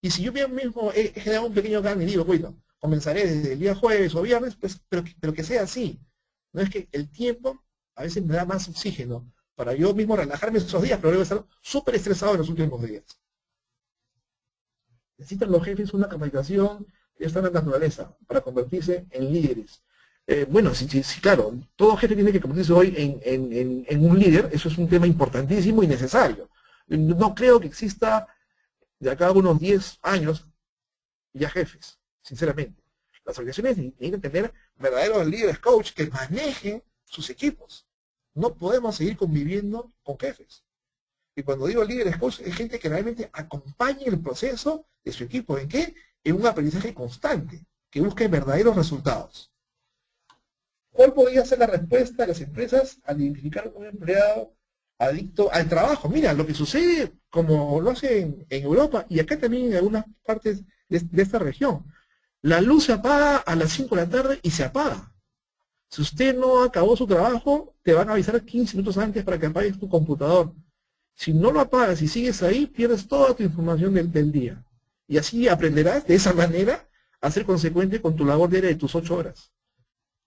Y si yo mismo he generado un pequeño cambio y digo, bueno, comenzaré desde el día jueves o viernes, pues, pero que sea así. No es que el tiempo a veces me da más oxígeno para yo mismo relajarme esos días, pero luego estar súper estresado en los últimos días. Necesitan los jefes una capacitación de esta naturaleza para convertirse en líderes. Bueno, sí, claro, todo jefe tiene que convertirse hoy en un líder. Eso es un tema importantísimo y necesario. No creo que exista de acá a unos 10 años ya jefes, sinceramente. Las organizaciones tienen que tener verdaderos líderes coach que manejen sus equipos. No podemos seguir conviviendo con jefes. Y cuando digo líderes coach, es gente que realmente acompañe el proceso de su equipo. ¿En qué? En un aprendizaje constante, que busque verdaderos resultados. ¿Cuál podría ser la respuesta de las empresas al identificar a un empleado adicto al trabajo? Mira, lo que sucede como lo hace en Europa y acá también en algunas partes de esta región. La luz se apaga a las 5 de la tarde y se apaga. Si usted no acabó su trabajo, te van a avisar 15 minutos antes para que apagues tu computador. Si no lo apagas y sigues ahí, pierdes toda tu información del día. Y así aprenderás de esa manera a ser consecuente con tu labor diaria de tus 8 horas.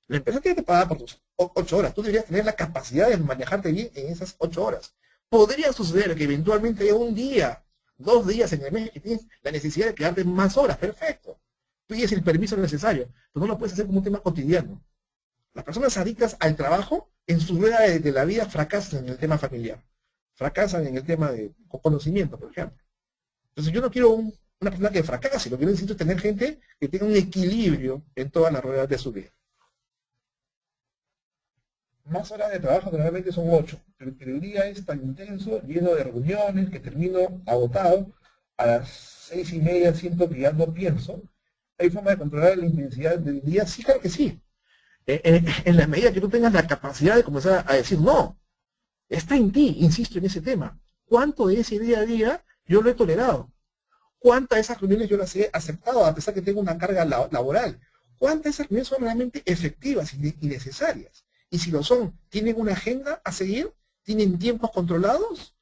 La empresa tiene que pagar por tus 8 horas. Tú deberías tener la capacidad de manejarte bien en esas 8 horas. Podría suceder que eventualmente haya un día, 2 días en el mes que tienes la necesidad de quedarte más horas. Perfecto. Pides el permiso necesario, pero no lo puedes hacer como un tema cotidiano. Las personas adictas al trabajo en su rueda de la vida fracasan en el tema familiar. Fracasan en el tema de conocimiento, por ejemplo. Entonces yo no quiero una persona que fracase, lo que yo necesito es tener gente que tenga un equilibrio en todas las ruedas de su vida. Más horas de trabajo normalmente son 8, pero el día es tan intenso, lleno de reuniones, que termino agotado. A las 6:30 siento que ya no pienso. ¿Hay forma de controlar la intensidad del día? Sí, claro que sí. En la medida que tú tengas la capacidad de comenzar a decir no, está en ti, insisto en ese tema. ¿Cuánto de ese día a día yo lo he tolerado? ¿Cuántas de esas reuniones yo las he aceptado a pesar que tengo una carga laboral? ¿Cuántas de esas reuniones son realmente efectivas y necesarias? Y si lo son, ¿tienen una agenda a seguir? ¿Tienen tiempos controlados?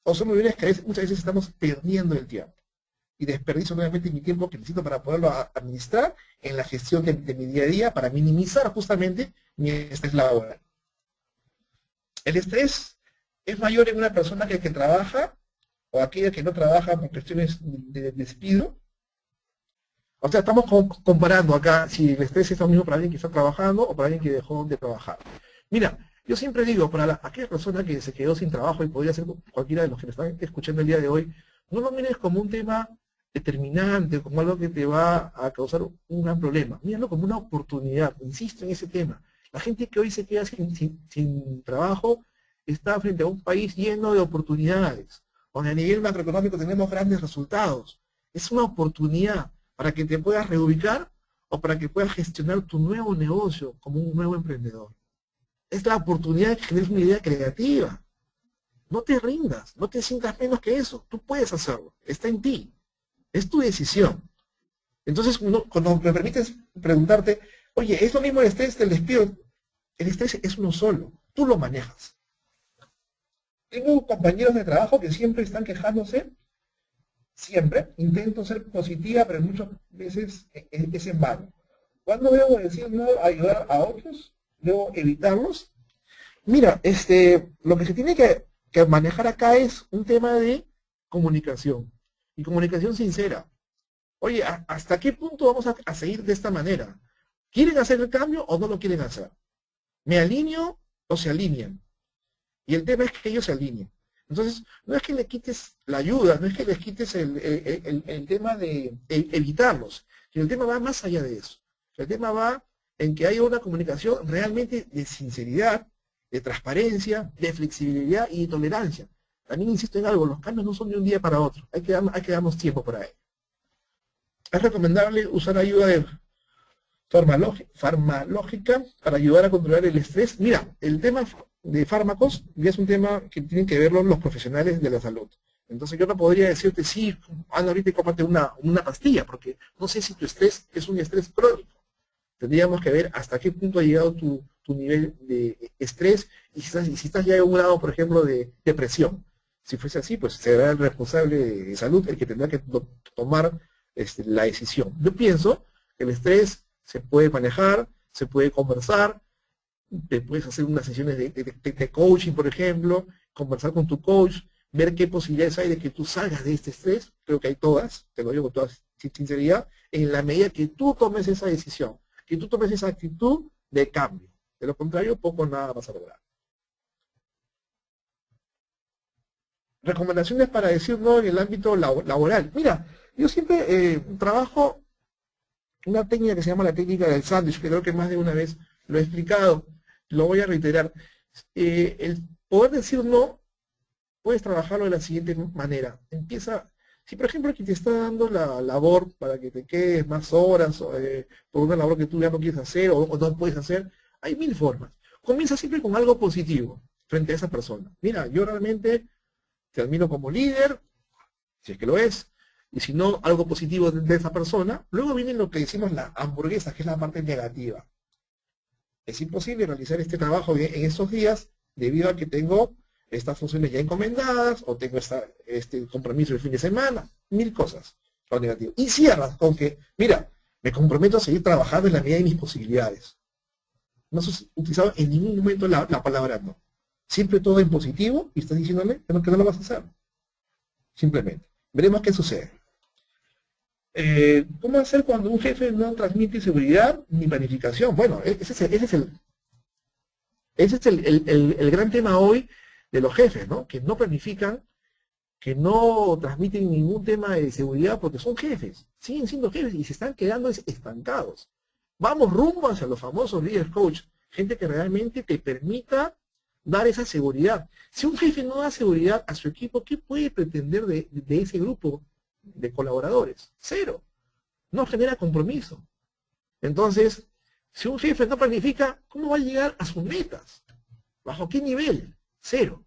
¿O son reuniones que muchas veces estamos perdiendo el tiempo? Y desperdicio nuevamente mi tiempo que necesito para poderlo administrar en la gestión de mi día a día para minimizar justamente mi estrés laboral. El estrés es mayor en una persona que trabaja o aquella que no trabaja por cuestiones de despido. O sea, estamos comparando acá si el estrés es lo mismo para alguien que está trabajando o para alguien que dejó de trabajar. Mira, yo siempre digo, para aquella persona que se quedó sin trabajo y podría ser cualquiera de los que me están escuchando el día de hoy, no lo mires como un tema determinante, como algo que te va a causar un gran problema. Míralo como una oportunidad, insisto en ese tema. La gente que hoy se queda sin trabajo está frente a un país lleno de oportunidades, donde a nivel macroeconómico tenemos grandes resultados. Es una oportunidad para que te puedas reubicar o para que puedas gestionar tu nuevo negocio como un nuevo emprendedor. Es la oportunidad de que generes una idea creativa. No te rindas, no te sientas menos que eso. Tú puedes hacerlo, está en ti. Es tu decisión. Entonces, cuando me permites preguntarte, oye, ¿es lo mismo el estrés del despido? El estrés es uno solo, tú lo manejas. Tengo compañeros de trabajo que siempre están quejándose, siempre, intento ser positiva, pero muchas veces es en vano. ¿Cuándo debo decir no ayudar a otros? ¿Debo evitarlos? Mira, lo que se tiene que manejar acá es un tema de comunicación. Y comunicación sincera. Oye, ¿hasta qué punto vamos a seguir de esta manera? ¿Quieren hacer el cambio o no lo quieren hacer? ¿Me alineo o se alinean? Y el tema es que ellos se alineen. Entonces, no es que le quites la ayuda, no es que les quites el tema de evitarlos, sino el tema va más allá de eso. El tema va en que haya una comunicación realmente de sinceridad, de transparencia, de flexibilidad y de tolerancia. También insisto en algo, los cambios no son de un día para otro, hay que darnos tiempo para ello. Es recomendable usar ayuda farmacológica para ayudar a controlar el estrés. Mira, el tema de fármacos ya es un tema que tienen que verlo los profesionales de la salud. Entonces yo no podría decirte, sí, anda ahorita y cómprate una pastilla, porque no sé si tu estrés es un estrés crónico. Tendríamos que ver hasta qué punto ha llegado tu nivel de estrés y si estás ya en un grado, por ejemplo, de depresión. Si fuese así, pues será el responsable de salud el que tendrá que tomar la decisión. Yo pienso que el estrés se puede manejar, se puede conversar, te puedes hacer unas sesiones de coaching, por ejemplo, conversar con tu coach, ver qué posibilidades hay de que tú salgas de este estrés. Creo que hay todas, te lo digo con toda sinceridad, en la medida que tú tomes esa decisión, que tú tomes esa actitud de cambio. De lo contrario, poco o nada vas a lograr. Recomendaciones para decir no en el ámbito laboral. Mira, yo siempre trabajo una técnica que se llama la técnica del sándwich, que creo que más de una vez lo he explicado, lo voy a reiterar. El poder decir no, puedes trabajarlo de la siguiente manera. Empieza, si por ejemplo quien te está dando la labor para que te quedes más horas por una labor que tú ya no quieres hacer o no puedes hacer, hay 1000 formas. Comienza siempre con algo positivo frente a esa persona. Mira, yo realmente te admiro como líder, si es que lo es, y si no, algo positivo de esa persona, luego viene lo que decimos la hamburguesa, que es la parte negativa. Es imposible realizar este trabajo en estos días debido a que tengo estas funciones ya encomendadas o tengo este compromiso el fin de semana, 1000 cosas, lo negativo. Y cierras con que, mira, me comprometo a seguir trabajando en la medida de mis posibilidades. No has utilizado en ningún momento la palabra no. Siempre todo en positivo y estás diciéndole que no lo vas a hacer. Simplemente. Veremos qué sucede. ¿Cómo hacer cuando un jefe no transmite seguridad ni planificación? Bueno, ese es el gran tema hoy de los jefes, ¿no? Que no planifican, que no transmiten ningún tema de seguridad porque son jefes, siguen siendo jefes y se están quedando estancados. Vamos rumbo hacia los famosos líderes coach, gente que realmente te permita dar esa seguridad. Si un jefe no da seguridad a su equipo, ¿qué puede pretender de ese grupo de colaboradores? Cero. No genera compromiso. Entonces, si un jefe no planifica, ¿cómo va a llegar a sus metas? ¿Bajo qué nivel? Cero.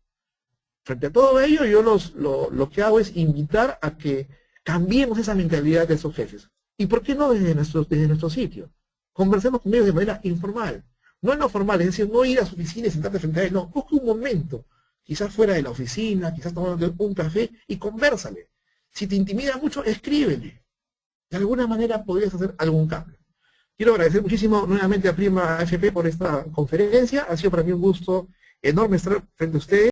Frente a todo ello, yo lo que hago es invitar a que cambiemos esa mentalidad de esos jefes. ¿Y por qué no desde nuestro sitio? Conversemos con ellos de manera informal. No en lo formal, es decir, no ir a su oficina y sentarte frente a él, no, busca un momento, quizás fuera de la oficina, quizás tomando un café y convérsale. Si te intimida mucho, escríbele. De alguna manera podrías hacer algún cambio. Quiero agradecer muchísimo nuevamente a Prima AFP por esta conferencia. Ha sido para mí un gusto enorme estar frente a ustedes.